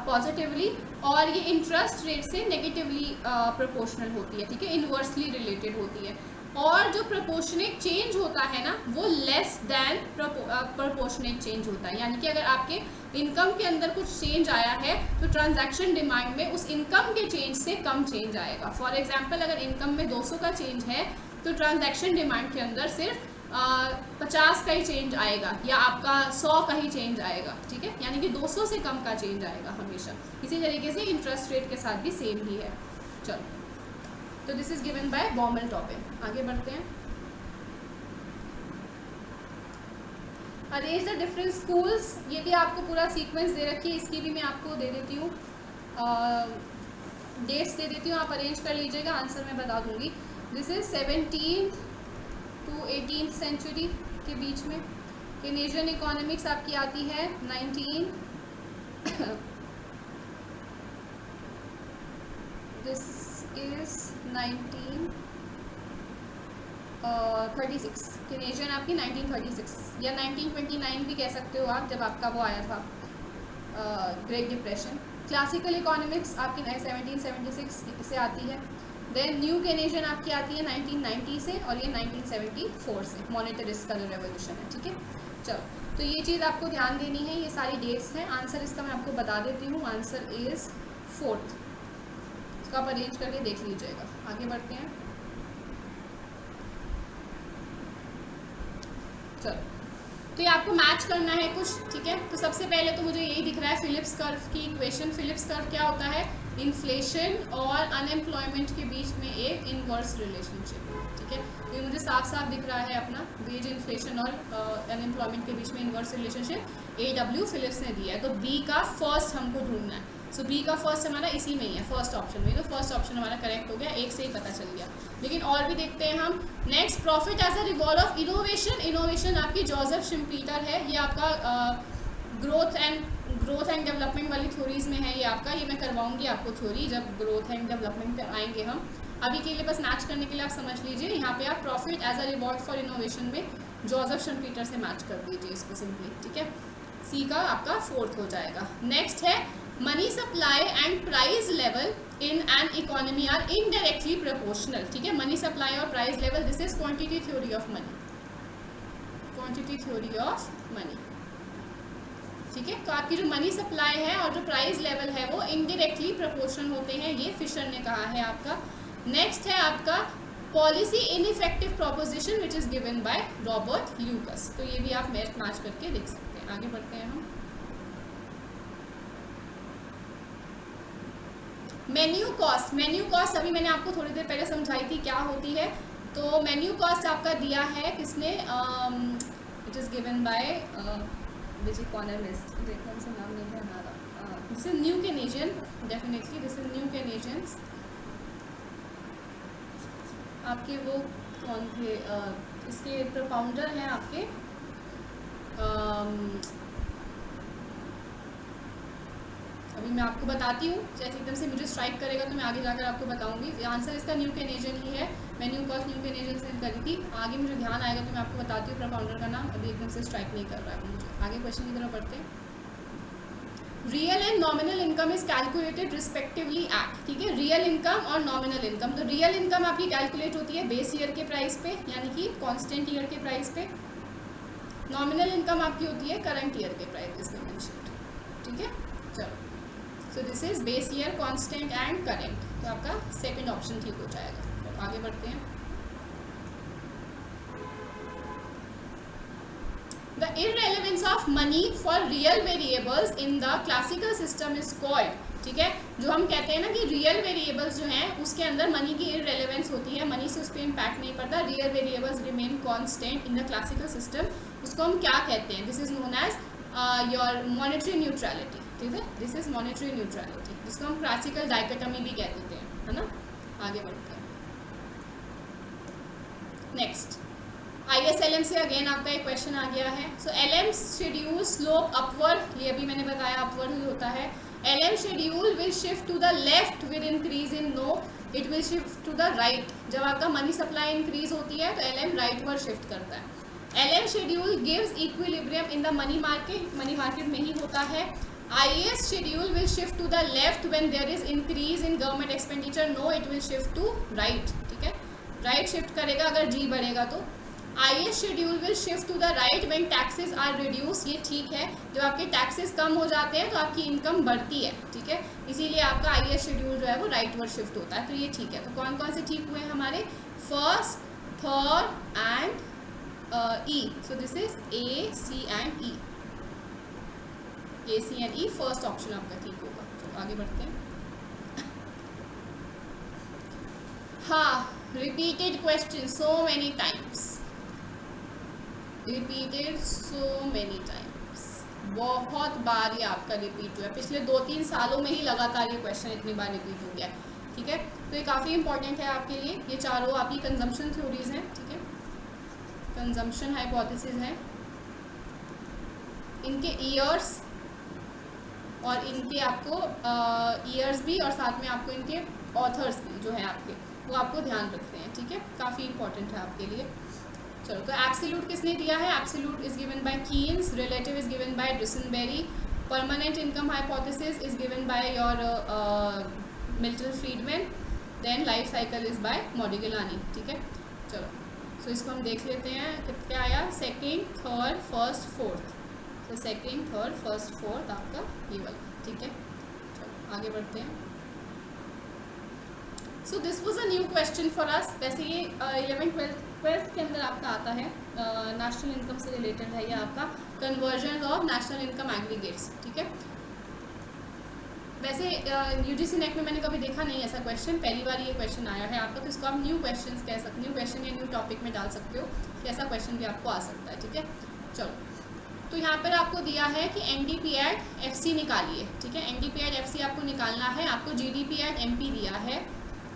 positively, और ये इंटरेस्ट रेट से नेगेटिवली प्रोपोर्शनल होती है, ठीक है, इन्वर्सली रिलेटेड होती है। और जो प्रोपोर्शनेट चेंज होता है ना वो लेस दैन प्रोपोर्शनेट चेंज होता है, यानी कि अगर आपके इनकम के अंदर कुछ चेंज आया है तो ट्रांजैक्शन डिमांड में उस इनकम के चेंज से कम चेंज आएगा। फॉर एग्जांपल अगर इनकम में 200 का चेंज है तो ट्रांजैक्शन डिमांड के अंदर सिर्फ 50 का ही चेंज आएगा या आपका 100 का ही चेंज आएगा, ठीक है, यानी कि 200 से कम का चेंज आएगा हमेशा। इसी तरीके से इंटरेस्ट रेट के साथ भी सेम ही है। चलो तो this is given bye Baumol-Tobin. आगे बढ़ते हैं। अरेंज द डिफरेंट स्कूल्स, ये भी आपको पूरा सीक्वेंस दे रखी है, इसकी भी मैं आपको दे देती हूँ, डेट्स दे देती हूँ, आप अरेंज कर लीजिएगा, आंसर मैं बता दूंगी। This is 17th to 18th century के बीच में। केनेडियन इकोनॉमिक्स आपकी आती है 19 दिस इज 19 36, केनेजियन आपकी 1936 या 1929 भी कह सकते हो आप, जब आपका वो आया था ग्रेट डिप्रेशन। क्लासिकल इकोनॉमिक्स आपकी 1776 से आती है। देन न्यू केनेजियन आपकी आती है 1990 से, और ये 1974 से, मॉनेटरिस्ट का जो रेवोल्यूशन है, ठीक है। चलो, तो ये चीज़ आपको ध्यान देनी है, ये सारी डेट्स हैं। आंसर इसका मैं आपको बता देती हूँ, आंसर इज़ 4th। इसको आप अरेंज करके देख लीजिएगा। आगे बढ़ते हैं। चलो, तो ये आपको मैच करना है कुछ, ठीक है। तो सबसे पहले तो मुझे यही दिख रहा है, फिलिप्स कर्व की इक्वेशन। फिलिप्स कर्व क्या होता है? इन्फ्लेशन और अनएम्प्लॉयमेंट के बीच में एक इनवर्स रिलेशनशिप, ठीक है। तो ये मुझे साफ साफ दिख रहा है अपना, वेज इन्फ्लेशन और अनएम्प्लॉयमेंट के बीच में इनवर्स रिलेशनशिप AW फिलिप्स ने दिया है। तो बी का फर्स्ट हमको ढूंढना है। सो बी का फर्स्ट हमारा इसी में ही है, फर्स्ट ऑप्शन में। तो फर्स्ट ऑप्शन हमारा करेक्ट हो गया, एक से ही पता चल गया। लेकिन और भी देखते हैं हम। Next, profit as a reward of innovation. Innovation आपकी जोसेफ शिम्पीटर है, ये आपका ग्रोथ एंड डेवलपमेंट वाली थ्योरीज में है। ये आपका, ये मैं करवाऊंगी आपको थ्योरी जब ग्रोथ एंड डेवलपमेंट पे आएंगे हम। अभी के लिए बस मैच करने के लिए आप समझ लीजिए, यहाँ पे आप profit as a reward for innovation में जोसेफ शिम्पीटर से मैच कर दीजिए इसको सिंपली, ठीक है। सी का आपका 4th हो जाएगा। नेक्स्ट है, money supply and price level in an economy are indirectly proportional, ठीक है। मनी सप्लाई और price level, this is quantity theory of money, quantity theory of money, ठीक है। तो आपकी जो मनी सप्लाई है और जो प्राइस लेवल है वो इनडायरेक्टली प्रोपोर्शनल होते हैं, ये फिशर ने कहा है आपका। नेक्स्ट है आपका policy ineffective proposition which is given by Robert Lucas. तो ये भी आप मैच करके देख सकते हैं। आगे बढ़ते हैं हम। मेन्यू कॉस्ट, मेन्यू कॉस्ट अभी मैंने आपको थोड़ी देर पहले समझाई थी क्या होती है। तो मेन्यू कॉस्ट आपका दिया है किसने? It is given by which economist, कौन सा नाम नहीं है हमारा, this is new Keynesian, definitely this is new Keynesians. आपके वो कौन थे? इसके प्रोपाउंडर हैं आपके अभी मैं आपको बताती हूँ, जैसे एकदम से मुझे स्ट्राइक करेगा तो मैं आगे जाकर आपको बताऊंगी। आंसर इसका न्यू केनेजियन ही है, मेन्यू कॉस्ट न्यू केनेजियन से करी थी। आगे मुझे ध्यान आएगा तो मैं आपको बताती हूँ प्रोपाउंडर का नाम, अभी एकदम से स्ट्राइक नहीं कर रहा है मुझे। आगे क्वेश्चन की तरफ बढ़ते हैं। Real and nominal income is calculated respectively at, ठीक है। रियल इनकम और नॉमिनल इनकम, तो रियल इनकम आपकी कैलकुलेट होती है बेस ईयर के प्राइस पे, यानी कि कांस्टेंट ईयर के प्राइस पे। नॉमिनल इनकम आपकी होती है करंट ईयर के प्राइस पे मेंशन्ड, ठीक है। चलो, so this is base year, constant and current, तो आपका सेकंड ऑप्शन ठीक हो जाएगा। तो आगे बढ़ते हैं। The irrelevance of money for real variables in the classical system is called, ठीक है। जो हम कहते हैं ना कि रियल वेरिएबल्स जो हैं उसके अंदर मनी की इररेलेवेंस होती है, मनी से उस पर इम्पैक्ट नहीं पड़ता, real variables remain constant in the classical system, उसको हम क्या कहते हैं? This is known as your monetary neutrality, ठीक है। दिस इज मॉनेटरी न्यूट्रलिटी, जिसको हम क्लासिकल डाइकोटमी भी कह देते हैं, है ना। आगे बढ़ते हैं। नेक्स्ट, ISLM से अगेन आपका एक क्वेश्चन आ गया है। So LM schedule slope upward, ये अभी मैंने बताया अपवर्ड ही होता है। LM schedule will shift to the left with increase in no, it will shift to the right. जब आपका मनी सप्लाई इंक्रीज होती है तो LM राइट वर्ड शिफ्ट करता है। LM schedule gives equilibrium in the money market, money market में ही होता है। IS schedule will shift to the left when there is increase in government expenditure, no it will shift to right, ठीक है। Right shift करेगा अगर G बढ़ेगा तो। IS schedule will shift to the right when taxes are reduce, ये ठीक है। जब आपके टैक्सेस कम हो जाते हैं तो आपकी इनकम बढ़ती है, ठीक है। इसीलिए आपका IS शेड्यूल जो है वो राइट वर्ड शिफ्ट होता है, तो ये ठीक है। तो कौन कौन से ठीक हुए हमारे? First, third and E। So this is A, C and E, A, C and E, first option आपका ठीक होगा। तो आगे बढ़ते हैं। हाँ, repeated question so many times, repeated so many times, बहुत बार ये आपका रिपीट हुआ है। पिछले 2-3 सालों में ही लगातार ये क्वेश्चन इतनी बार रिपीट हो गया है, ठीक है। तो ये काफ़ी इंपॉर्टेंट है आपके लिए। ये चारों आपकी कंजम्पशन थ्योरीज हैं, ठीक है, कंजम्पशन हाइपोथेसिस है। इनके ईयर्स और इनके आपको ईयर्स भी और साथ में आपको इनके ऑथर्स भी जो हैं आपके, वो आपको ध्यान रखते हैं, ठीक है। काफ़ी इंपॉर्टेंट है आपके लिए। चलो, तो एब्सोल्यूट किसने दिया है? Absolute is given by Keynes, relative is given by Duesenberry, permanent income hypothesis is given by your Milton Friedman, then life cycle is by Modigliani. ठीक है, चलो, सो इसको हम देख लेते हैं क्या आया, सेकेंड, थर्ड, फर्स्ट, फोर्थ। तो सेकेंड, थर्ड, फर्स्ट, फोर्थ आपका ये वाला। ठीक है, चलो आगे बढ़ते हैं। So this was a new question for us. वैसे ये 11th 12th के अंदर आपका आता है, नेशनल इनकम से रिलेटेड है ये आपका, conversion of national income aggregates. ठीक है, वैसे यूजीसी नेट में मैंने कभी देखा नहीं ऐसा क्वेश्चन, पहली बार ये क्वेश्चन आया है आपका, तो इसको आप न्यू क्वेश्चन कह सकते, न्यू क्वेश्चन या न्यू टॉपिक में डाल सकते हो कि ऐसा क्वेश्चन भी आपको आ सकता है। ठीक है, चलो, तो यहाँ पर आपको दिया है कि एनडीपी एट एफसी निकालिए। ठीक है, एनडीपी एट एफसी आपको निकालना है, आपको जीडीपी एट एमपी दिया है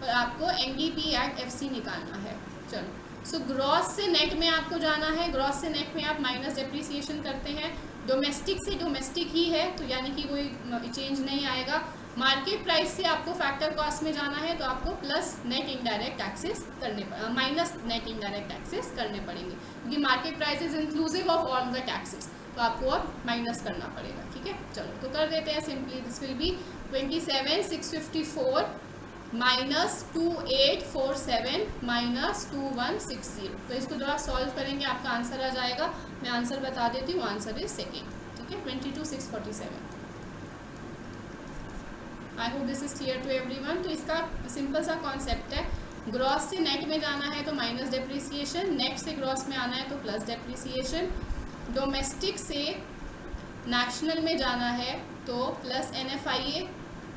और आपको एनडीपी एट एफसी निकालना है। चलो, सो ग्रॉस से नेट में आपको जाना है, ग्रॉस से नेट में आप माइनस डेप्रिसिएशन करते हैं, डोमेस्टिक से डोमेस्टिक ही है तो यानी कि कोई चेंज नहीं आएगा। मार्केट प्राइस से आपको फैक्टर कॉस्ट में जाना है तो आपको प्लस नेट इनडायरेक्ट टैक्सेस करने माइनस नेट इनडायरेक्ट टैक्सेस करने पड़ेंगे, क्योंकि market price is inclusive of all the taxes, तो आपको अब माइनस करना पड़ेगा। ठीक है, चलो तो कर देते हैं simply, this will B 27,654 minus 2847 minus 2160। तो इसको जब आप सॉल्व करेंगे आपका आंसर आ जाएगा, मैं आंसर बता देती हूँ, आंसर इज सेकेंड। ठीक है, 22,647। I hope this is clear to everyone. तो इसका सिंपल सा कॉन्सेप्ट है, ग्रॉस से नेट में जाना है तो माइनस डेप्रिसिएशन, नेट से ग्रॉस में आना है तो प्लस डेप्रिसिएशन, डोमेस्टिक से नेशनल में जाना है तो plus NFIA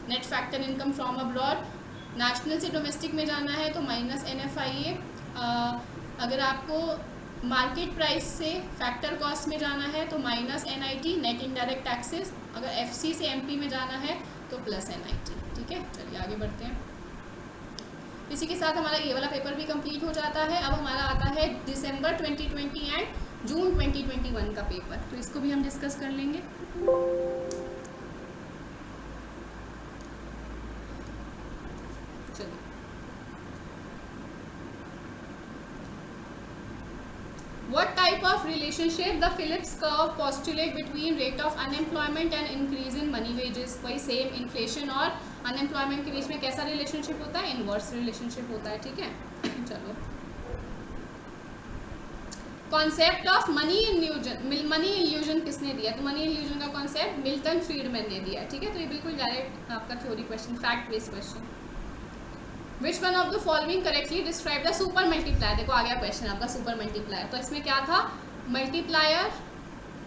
net factor income from abroad, national से डोमेस्टिक में जाना है तो माइनस NFIA, अगर आपको मार्केट प्राइस से फैक्टर कॉस्ट में जाना है तो minus NIT net indirect taxes, अगर FC से MP में जाना है तो प्लस NIT। ठीक है, चलिए आगे बढ़ते हैं। इसी के साथ हमारा ये वाला पेपर भी कंप्लीट हो जाता है। अब हमारा आता है दिसंबर 2020 एंड जून 2021 का पेपर, तो इसको भी हम डिस्कस कर लेंगे। चलिए, What type of relationship the Phillips curve postulate between rate of unemployment and increase in money wages? वही सेम, इन्फ्लेशन और अनएम्प्लॉयमेंट के बीच में कैसा रिलेशनशिप होता है? इनवर्स रिलेशनशिप होता है। ठीक है, चलो, कॉन्सेप्ट ऑफ मनी इल्यूजन किसने दिया? तो मनी इल्यूजन का कॉन्सेप्ट मिल्टन फ्रीडमैन ने दिया। ठीक है, तो ये बिल्कुल डायरेक्ट आपका theory question, fact based question. Which one of the following correctly describe the super multiplier? देखो आ गया क्वेश्चन आपका सुपर मल्टीप्लायर, तो इसमें क्या था? Multiplier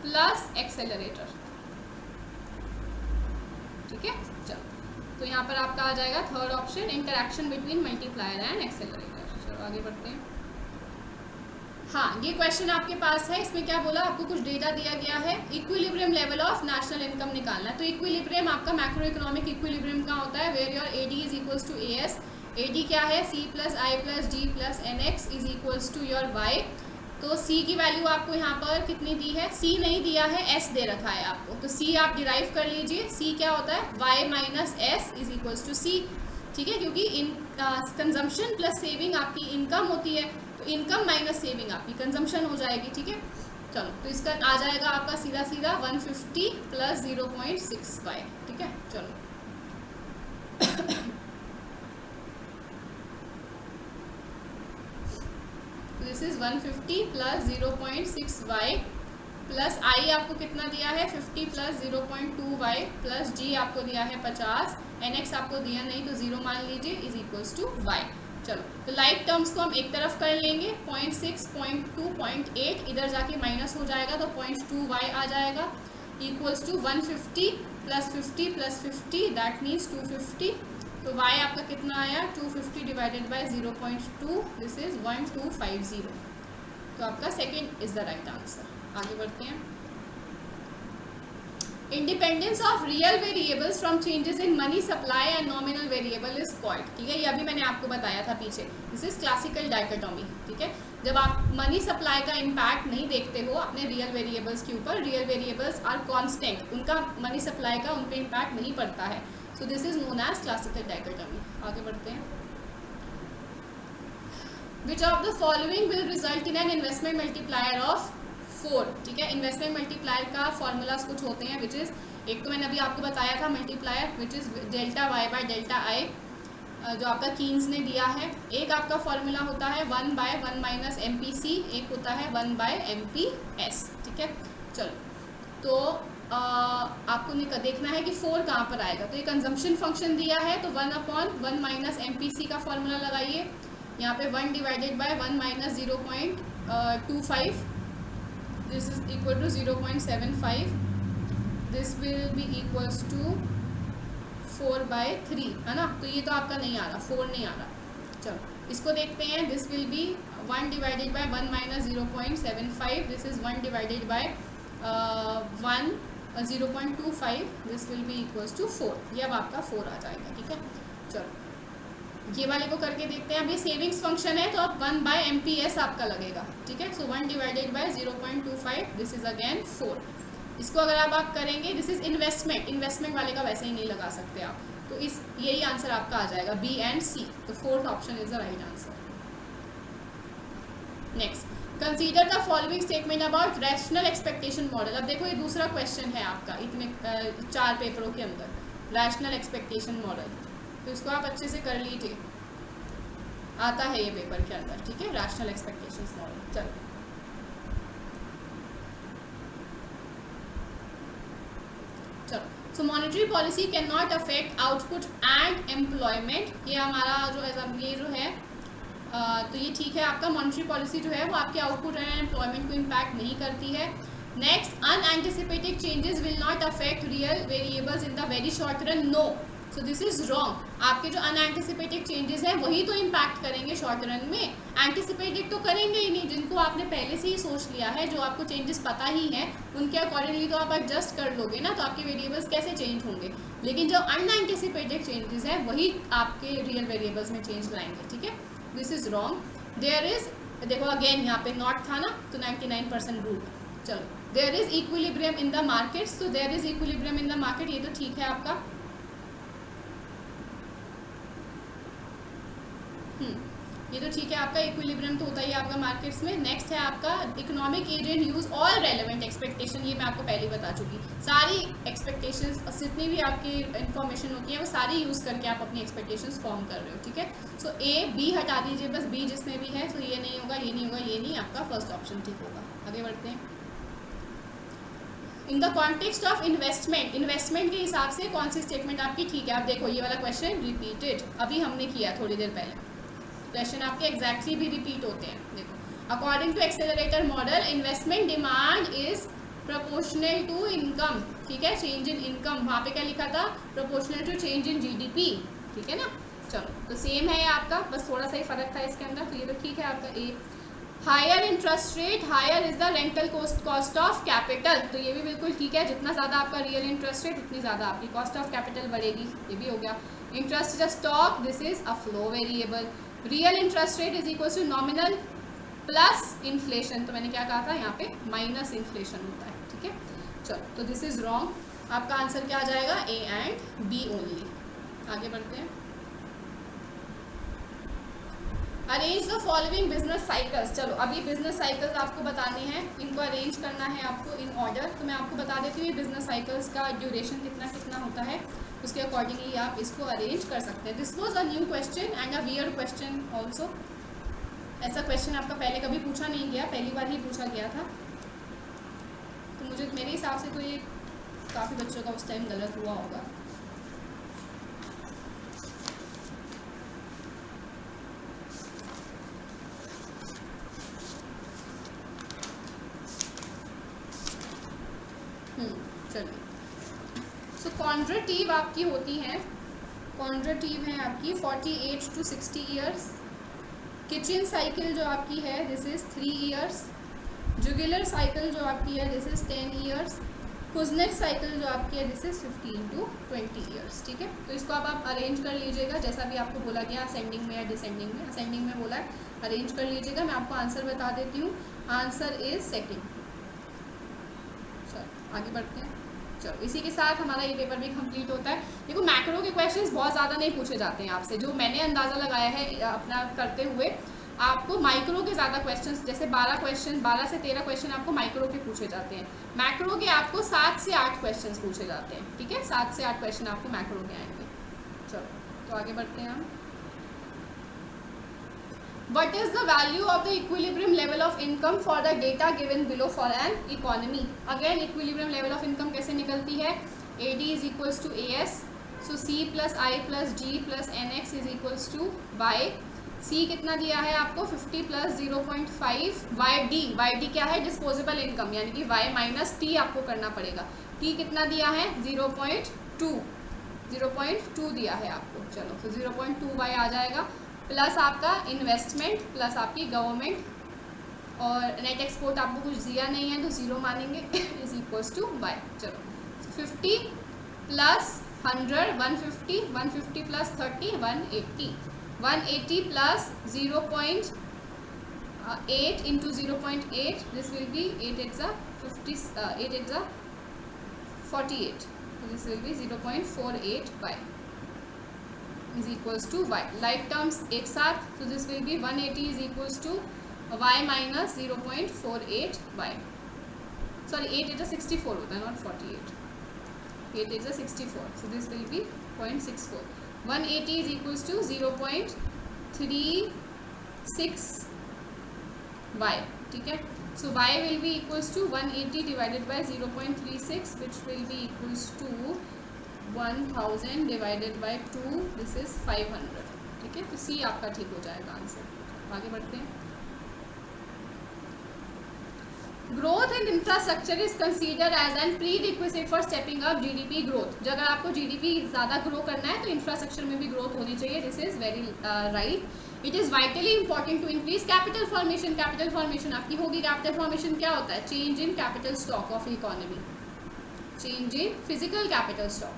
plus accelerator. ठीक है, चलो, तो यहाँ पर आपका आ जाएगा third option, interaction between multiplier and accelerator. चलो आगे बढ़ते हैं। हाँ, ये क्वेश्चन आपके पास है, इसमें क्या बोला? आपको कुछ डेटा दिया गया है, equilibrium level of national income निकालना है। तो इक्विलिब्रियम आपका मैक्रो इकोनॉमिक इक्विलिब्रियम का होता है, where your AD is equals to AS। AD क्या है? C plus I plus G plus NX is equals to your Y। तो C की वैल्यू आपको यहाँ पर कितनी दी है? C नहीं दिया है, S दे रखा है आपको, तो C आप डिराइव कर लीजिए। C क्या होता है? Y minus S is equals to C। ठीक है, क्योंकि कंजम्पशन प्लस सेविंग आपकी इनकम होती है, तो इनकम माइनस सेविंग आपकी कंजम्पशन हो जाएगी। ठीक है, चलो, तो इसका आ जाएगा आपका सीधा सीधा 150 प्लस 0.65। ठीक है, चलो this is 150 plus 0.6y plus I आपको कितना दिया है? 50 प्लस 0.2y प्लस G आपको दिया है 50, NX आपको दिया नहीं तो 0 मान लीजिए, इज इक्वल्स टू y। चलो, तो लाइक टर्म्स को हम एक तरफ कर लेंगे, 0.6, 0.2, 0.8 इधर जाके माइनस हो जाएगा तो 0.2y आ जाएगा, equals to 150 plus 50 plus 50 that means 250। तो y आपका कितना आया? 250 डिवाइडेड बाय 0.2, दिस इज 1250। तो आपका second is the right answer. आगे बढ़ते हैं। Independence of real variables from changes in money supply and nominal variable is called. ठीक है, ये अभी मैंने आपको बताया था पीछे, दिस इज क्लासिकल डायकोटोमी। ठीक है, जब आप मनी सप्लाई का इम्पैक्ट नहीं देखते हो अपने रियल वेरिएबल्स के ऊपर, रियल वेरिएबल्स आर कांस्टेंट, उनका मनी सप्लाई का उन पर इम्पैक्ट नहीं पड़ता है, so this is known as classical dichotomy. आगे बढ़ते हैं। Which of the following will result in an investment multiplier of 4। ठीक है, इन्वेस्टमेंट मल्टीप्लायर का फॉर्मूलाज कुछ होते हैं, विच इज़, एक तो मैंने अभी आपको बताया था multiplier, which is delta Y by delta I, जो आपका कीन्स ने दिया है। एक आपका फॉर्मूला होता है 1/1 माइनस MPC, एक होता है 1/MPS। ठीक है, चलो, तो आपको देखना है कि 4 कहाँ पर आएगा। तो ये कंजम्पशन फंक्शन दिया है, तो 1/1 माइनस MPC का फॉर्मूला लगाइए। यहाँ पे 1 divided by 1 minus 0.25, this is equal to 0.75, this will be equals to 4/3, है ना। तो ये तो आपका नहीं आ रहा, 4 नहीं आ रहा। चलो इसको देखते हैं, this will be 1 divided by 1 minus 0.75, this is 1 divided by 0.25, this will be equals to 4। ये अब आपका 4 आ जाएगा। ठीक है, चलो ये वाले को करके देखते हैं। अब ये सेविंग्स फंक्शन है, तो अब 1/MPS आपका लगेगा। ठीक है, सो 1 divided by 0.25, this is again 4। इसको अगर आप करेंगे, दिस इज इन्वेस्टमेंट वाले का वैसे ही नहीं लगा सकते आप, तो इस यही आंसर आपका आ जाएगा B एंड C। तो 4th option is the right answer. Next, consider the following statement about rational expectation model. अब देखो ये दूसरा क्वेश्चन है आपका इतने 4 पेपरों के अंदर, रैशनल एक्सपेक्टेशन मॉडल। तो इसको आप अच्छे से कर लीजिए, आता है ये पेपर के अंदर। ठीक है, रैशनल एक्सपेक्टेशन मॉडल। चलो so monetary policy can not affect output and employment. ये हमारा ये जो है तो ये ठीक है, आपका मॉनेटरी पॉलिसी जो है वो आपके आउटपुट एंड एम्प्लॉयमेंट को इम्पैक्ट नहीं करती है। Next, unanticipated changes will not affect real variables in the very short run. No, so this is wrong. आपके जो अनएंटिसिपेटेड चेंजेस हैं वही तो इम्पैक्ट करेंगे शॉर्ट रन में, एंटिसिपेटेड तो करेंगे ही नहीं। जिनको आपने पहले से ही सोच लिया है, जो आपको चेंजेस पता ही हैं, उनके अकॉर्डिंगली तो आप एडजस्ट कर लोगे ना, तो आपके वेरिएबल्स कैसे चेंज होंगे। लेकिन जो अनएंटिसिपेटेड चेंजेस हैं वही आपके रियल वेरिएबल्स में चेंज लाएंगे। ठीक है, this is wrong. There is, देखो अगेन यहाँ पे नॉट था ना, तो 99% रूल। चलो, there is equilibrium in the markets, तो there is equilibrium in the market, ये तो ठीक है आपका। ये तो ठीक है आपका, इक्विलिब्रियम तो होता ही आपका मार्केट्स में। नेक्स्ट है आपका economic agent use all relevant expectation. ये मैं आपको पहले बता चुकी, सारी एक्सपेक्टेशंस जितनी भी आपकी इन्फॉर्मेशन होती है वो सारी यूज़ करके आप अपनी एक्सपेक्टेशंस फॉर्म कर रहे हो। ठीक है, सो A B हटा दीजिए, बस B जिसमें भी है, तो ये नहीं होगा, ये नहीं होगा, ये नहीं, आपका फर्स्ट ऑप्शन ठीक होगा। आगे बढ़ते हैं। इन द कॉन्टेक्स्ट ऑफ इन्वेस्टमेंट के हिसाब से कौन सी स्टेटमेंट आपकी ठीक है। आप देखो ये वाला क्वेश्चन रिपीटेड अभी हमने किया थोड़ी देर पहले, क्वेश्चन आपके एग्जैक्टली भी रिपीट होते हैं। देखो, according to accelerator model investment demand is proportional to income. ठीक है, चेंज इन इनकम, वहाँ पे क्या लिखा था, proportional to change in GDP। ठीक है ना, चलो तो सेम है आपका, बस थोड़ा सा ही फर्क था इसके अंदर, तो ये तो ठीक है आपका A। Higher interest rate, higher is the rental cost of capital, तो ये भी बिल्कुल ठीक है। जितना ज़्यादा आपका रियल इंटरेस्ट रेट, उतनी ज़्यादा आपकी कॉस्ट ऑफ कैपिटल बढ़ेगी, ये भी हो गया। Interest is a stock, this is a flow variable. Real interest rate is equal to nominal plus inflation, तो मैंने क्या कहा था यहाँ पे माइनस इन्फ्लेशन होता है। ठीक है, चलो तो दिस इज रॉन्ग। आपका आंसर क्या आ जाएगा, A एंड B ओनली। आगे बढ़ते हैं। Arrange the following business cycles. चलो अब ये बिजनेस साइकिल्स आपको बताने हैं, इनको अरेंज करना है आपको इन ऑर्डर। तो मैं आपको बता देती हूँ ये बिजनेस साइकिल्स का ड्यूरेशन कितना कितना होता है, उसके अकॉर्डिंगली आप इसको अरेंज कर सकते हैं। This was a new question and a weird question also. ऐसा क्वेश्चन आपका पहले कभी पूछा नहीं गया, पहली बार ही पूछा गया था। तो मुझे मेरे हिसाब से तो ये काफ़ी बच्चों का उस टाइम गलत हुआ होगा। चलिए, सो कॉन्ड्रेटिव आपकी होती हैं, कॉन्ड्रेटिव है आपकी 48 to 60 ईयर्स। किचन साइकिल जो आपकी है this is 3 years. Jugular cycle जो आपकी है this is 10 years. Kuznets cycle जो आपकी है दिस इज़ 15 to 20 ईयर्स। ठीक है, तो इसको अब आप अरेंज कर लीजिएगा जैसा भी आपको बोला गया, असेंडिंग में या डिसेंडिंग में। असेंडिंग में बोला है, अरेंज कर लीजिएगा। मैं आपको आंसर बता देती हूँ, आंसर इज सेकेंड। चलो आगे बढ़ते हैं। चलो इसी के साथ हमारा ये पेपर भी कंप्लीट होता है। देखो मैक्रो के क्वेश्चंस बहुत ज़्यादा नहीं पूछे जाते हैं आपसे, जो मैंने अंदाज़ा लगाया है अपना करते हुए, आपको माइक्रो के ज़्यादा क्वेश्चंस, जैसे 12 क्वेश्चन, 12 से 13 क्वेश्चन आपको माइक्रो के पूछे जाते हैं। मैक्रो के आपको 7 से 8 क्वेश्चंस पूछे जाते हैं, ठीक है, 7 से 8 क्वेश्चन आपको मैक्रो के आएंगे। चलो तो आगे बढ़ते हैं हम। What is the value of the equilibrium level of income for the data given below for an economy? Again equilibrium level of income कैसे निकलती है? AD is equals to AS, so C plus I plus G plus NX is equals to Y. C कितना दिया है आपको 50 plus 0.5 YD क्या है? Disposable income, यानी कि Y माइनस T आपको करना पड़ेगा। T कितना दिया है? 0.2 दिया है आपको। चलो तो 0.2 Y आ जाएगा, प्लस आपका इन्वेस्टमेंट प्लस आपकी गवर्नमेंट और नेट एक्सपोर्ट आपको कुछ दिया नहीं है तो 0 मानेंगे इज इक्वल्स टू वाई। चलो 50 plus 100 150, 150 plus 30 180, 180 plus 0.8 into 0.8, this will be 8 8 जा 48, this will be 0.48 Y is equals to y. Like terms एक साथ, तो this will be 180 is equals to y minus 0.48 y. Sorry 8 8 64 होता है, not 48, 8 8 64, so this will be 0.64. 180 is equals to 0.36 y, ठीक है। So y will be equals to 180 divided by 0.36, which will be equals to 1000 divided by 2, this is 500, ठीक है। तो सी आपका ठीक हो जाएगा आंसर। आगे बढ़ते हैं। Growth in infrastructure is consider as an prerequisite for stepping up GDP growth. अगर आपको जीडीपी ज़्यादा ग्रो करना है तो इंफ्रास्ट्रक्चर में भी ग्रोथ होनी चाहिए, this is very right. It is vitally important to increase capital formation. Capital formation आपकी होगी, कैपिटल फॉर्मेशन क्या होता है? Change in capital stock of economy, change in physical capital stock,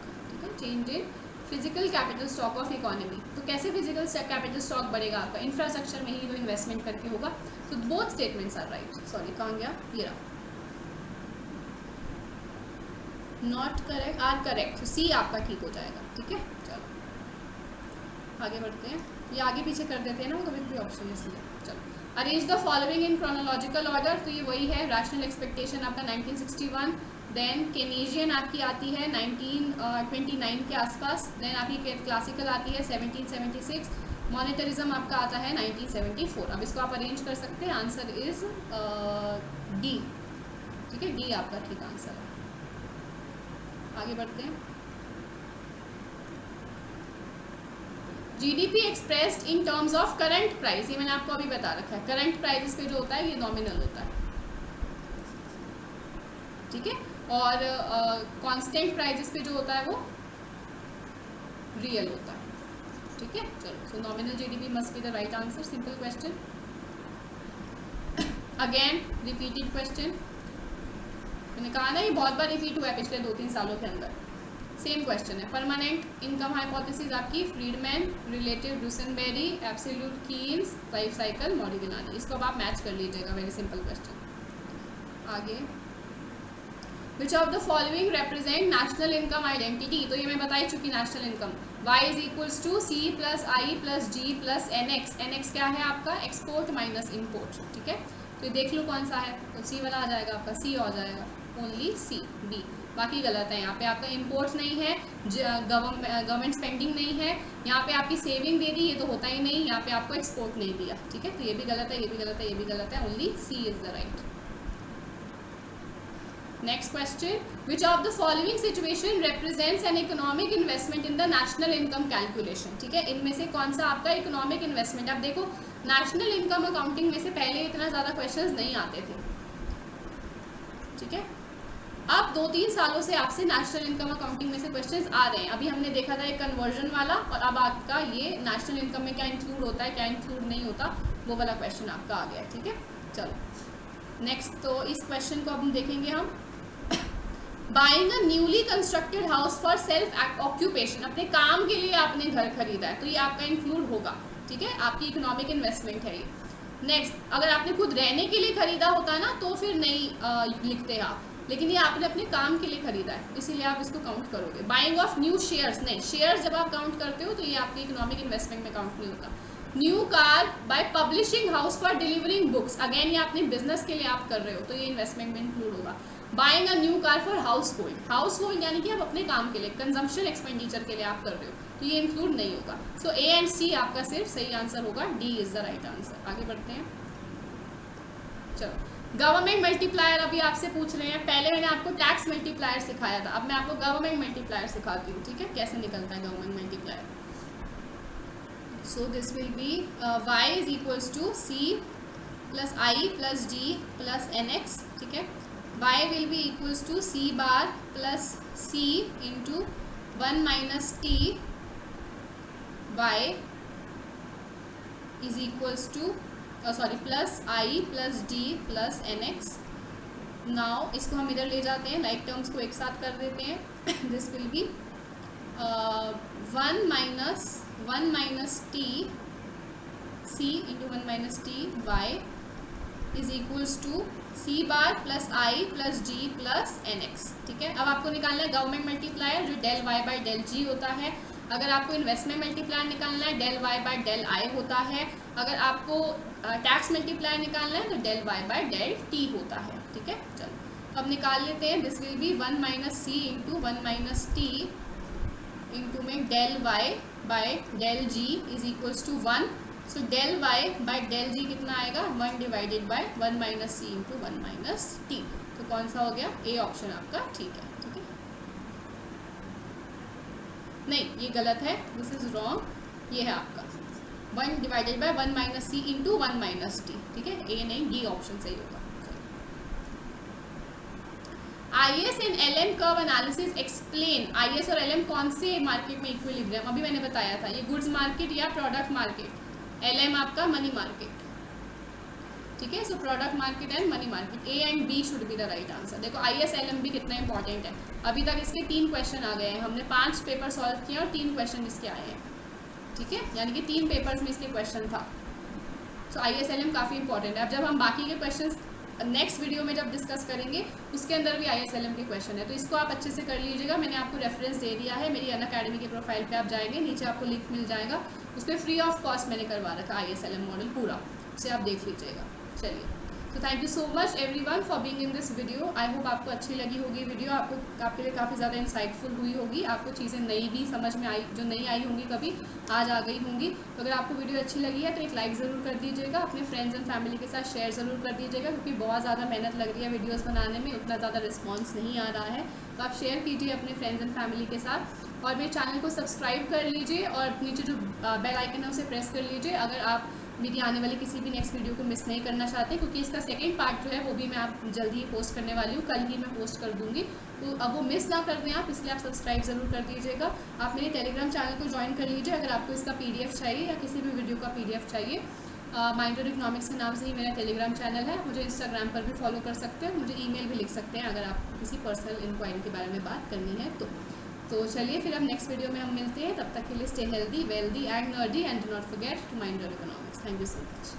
change in physical capital stock of economy. तो कैसे physical capital stock बढ़ेगा आपका? Infrastructure में ही तो इन्वेस्टमेंट करके होगा। तो both statements are right. Sorry कहाँ गया, ये रहा, नॉट करेक्ट आर करेक्ट, तो सी आपका ठीक हो जाएगा, ठीक है। चलो आगे बढ़ते हैं, ये आगे पीछे कर देते हैं ना कभी भी ऑप्शन, इसलिए। चलो arrange the following in chronological order, तो ये वही है। रैशनल एक्सपेक्टेशन आपका 1961, देन केनेजियन आपकी आती है 1929 के आसपास, देन आपकी क्लासिकल आती है 1776, मॉनेटरिज्म आपका आता है 1974। अब इसको आप अरेंज कर सकते हैं, आंसर इज डी, ठीक है, डी आपका ठीक आंसर है। आगे बढ़ते हैं। GDP expressed in terms of current price, ये मैंने आपको अभी बता रखा है। करंट प्राइस पे जो होता है ये नॉमिनल होता है, ठीक है, और कांस्टेंट प्राइजेस पे जो होता है वो रियल होता है, ठीक है। चलो सो nominal GDP must be the right answer, simple question. Again repeated question, मैंने कहा ना ये बहुत बार रिपीट हुआ है पिछले 2-3 सालों के अंदर। सेम क्वेश्चन है। परमानेंट इनकम हाइपोथेसिस आपकी Friedman, relative Duesenberry, absolute Keynes, life cycle Modigliani. इसको अब आप मैच कर लीजिएगा, वेरी सिंपल क्वेश्चन। आगे, which of the following represent national income identity, तो ये मैं बता ही चुकी national income. y is equals to C plus I plus G plus N X. N X क्या है आपका? एक्सपोर्ट माइनस इम्पोर्ट, ठीक है। तो ये देख लो कौन सा है, तो सी वाला आ जाएगा आपका, सी आ जाएगा, ओनली सी, बी बाकी गलत है। यहाँ पे आपका इम्पोर्ट नहीं है, गवर्नमेंट स्पेंडिंग नहीं है, यहाँ पे आपकी सेविंग दे दी, ये तो होता ही नहीं, यहाँ पे आपको एक्सपोर्ट नहीं दिया, ठीक है। तो ये भी गलत है, ये भी गलत है, ये भी गलत है, only C is the right. Next question, which of the following situation represents an economic investment in the national income calculation, ठीक है। इनमें से कौन सा आपका इकोनॉमिक इन्वेस्टमेंट? आप देखो नेशनल इनकम अकाउंटिंग में से पहले इतना ज़्यादा क्वेश्चंस नहीं आते थे, ठीक है। अब 2-3 सालों से आपसे नेशनल इनकम अकाउंटिंग में से क्वेश्चंस आ रहे हैं। अभी हमने देखा था एक कन्वर्जन वाला, और अब आपका ये नेशनल इनकम में क्या इंक्लूड होता है, क्या इंक्लूड नहीं होता, वो वाला क्वेश्चन आपका आ गया, ठीक है। चलो नेक्स्ट, तो इस क्वेश्चन को अब हम देखेंगे हम। Buying a newly constructed house for self occupation, अपने काम के लिए आपने घर खरीदा है, तो ये आपका इंक्लूड होगा, ठीक है, आपकी इकोनॉमिक इन्वेस्टमेंट है ये। नेक्स्ट, अगर आपने खुद रहने के लिए खरीदा होता ना तो फिर नहीं लिखते आप, लेकिन ये आपने अपने काम के लिए खरीदा है, इसीलिए आप इसको काउंट करोगे। बाइंग ऑफ न्यू शेयर्स, नहीं, शेयर्स जब आप काउंट करते हो तो ये आपकी इकोनॉमिक इन्वेस्टमेंट में काउंट नहीं होता। New car by publishing house for delivering books, again ये अपने बिजनेस के लिए आप कर रहे हो तो ये इन्वेस्टमेंट में इंक्लूड होगा। Buying a new car for house hold, house hold यानी कि आप अपने काम के लिए कंजम्पशन एक्सपेंडिचर के लिए आप कर रहे हो तो ये इंक्लूड नहीं होगा। सो ए एंड सी आपका सिर्फ सही आंसर होगा, D is the right answer. आगे बढ़ते हैं। चलो गवर्नमेंट मल्टीप्लायर अभी आपसे पूछ रहे हैं, पहले मैंने आपको टैक्स मल्टीप्लायर सिखाया था, अब मैं आपको गवर्नमेंट मल्टीप्लायर सिखाती हूँ, ठीक है, कैसे निकलता है government multiplier. So this will be y is equals to C plus I plus D plus N X, ठीक है। y will be equals to C bar plus C into 1 minus T, y is equals to plus I plus D plus N X. Now इसको हम इधर ले जाते हैं, like terms को एक साथ कर देते हैं। This will be 1 minus T C into 1 minus T Y is equals to C bar plus I plus G plus N X, ठीक है। अब आपको निकालना है गवर्नमेंट मल्टीप्लायर जो del Y by del G होता है। अगर आपको इन्वेस्टमेंट मल्टीप्लायर निकालना है del Y by del I होता है। अगर आपको टैक्स मल्टीप्लायर निकालना है तो del Y by del T होता है, ठीक है। चलो अब निकाल लेते हैं। This will be 1 minus C into 1 minus T into में del Y by del G is equals to 1। So del Y by del G कितना आएगा 1 divided by 1 minus C into 1 minus T. तो कौन सा हो गया, ए ऑप्शन आपका ठीक है, ठीक है। नहीं ये गलत है, दिस इज रॉन्ग, ये है आपका 1 divided by 1 minus C into 1 minus T, ठीक है, ए नहीं डी ऑप्शन सही होगा। IS and LM curve analysis explain, IS और LM कौन से मार्केट में इक्विलिब्रियम, अभी मैंने बताया था ये गुड्स मार्केट या प्रोडक्ट मार्केट, LM आपका मनी मार्केट, ठीक है। So product market and money market, A and B should be the right answer. देखो IS LM भी कितना इंपॉर्टेंट है, अभी तक इसके 3 क्वेश्चन आ गए हैं, हमने 5 पेपर सॉल्व किया और 3 क्वेश्चन इसके आए हैं, ठीक है, यानी कि 3 पेपर्स में इसके क्वेश्चन था। सो IS LM काफ़ी इंपॉर्टेंट है। अब जब हम बाकी के क्वेश्चन नेक्स्ट वीडियो में जब डिस्कस करेंगे उसके अंदर भी IS LM के क्वेश्चन है, तो इसको आप अच्छे से कर लीजिएगा। मैंने आपको रेफरेंस दे दिया है, मेरी अनअकैडमी के प्रोफाइल पे आप जाएंगे, नीचे आपको लिंक मिल जाएगा, उसमें फ्री ऑफ कॉस्ट मैंने करवा रखा IS LM मॉडल पूरा, उसे आप देख लीजिएगा। चलिए, तो thank you so much everyone for being in this video. I hope आपको अच्छी लगी होगी वीडियो, आपके लिए काफ़ी ज़्यादा इंसाइटफुल हुई होगी, आपको चीज़ें नई भी समझ में आई, जो नहीं आई होंगी कभी आज आ गई होंगी। तो अगर आपको वीडियो अच्छी लगी है तो एक लाइक ज़रूर कर दीजिएगा, अपने फ्रेंड्स एंड फैमिली के साथ शेयर ज़रूर कर दीजिएगा, क्योंकि बहुत ज़्यादा मेहनत लग रही है वीडियोज़ बनाने में, उतना ज़्यादा रिस्पॉन्स नहीं आ रहा है। तो आप शेयर कीजिए अपने फ्रेंड्स एंड फैमिली के साथ, और मेरे चैनल को सब्सक्राइब कर लीजिए और नीचे जो बेल आइकन है उसे प्रेस कर लीजिए अगर आप मेरी आने वाली किसी भी नेक्स्ट वीडियो को मिस नहीं करना चाहते, क्योंकि इसका सेकंड पार्ट जो है वो भी मैं आप जल्दी ही पोस्ट करने वाली हूँ, कल ही मैं पोस्ट कर दूँगी, तो अब वो मिस ना कर दें आप, इसलिए आप सब्सक्राइब ज़रूर कर दीजिएगा। आप मेरे टेलीग्राम चैनल को ज्वाइन कर लीजिए अगर आपको इसका PDF चाहिए या किसी भी वीडियो का PDF चाहिए। माइंडेड इकोनॉमिक्स के नाम से ही मेरा टेलीग्राम चैनल है, मुझे इंस्टाग्राम पर भी फॉलो कर सकते हैं, मुझे ईमेल भी लिख सकते हैं अगर आप किसी पर्सनल इंक्वायरी के बारे में बात करनी है तो चलिए फिर अब नेक्स्ट वीडियो में हम मिलते हैं, तब तक के लिए stay healthy wealthy and nerdy and do not forget to mind your economics. Thank you so much.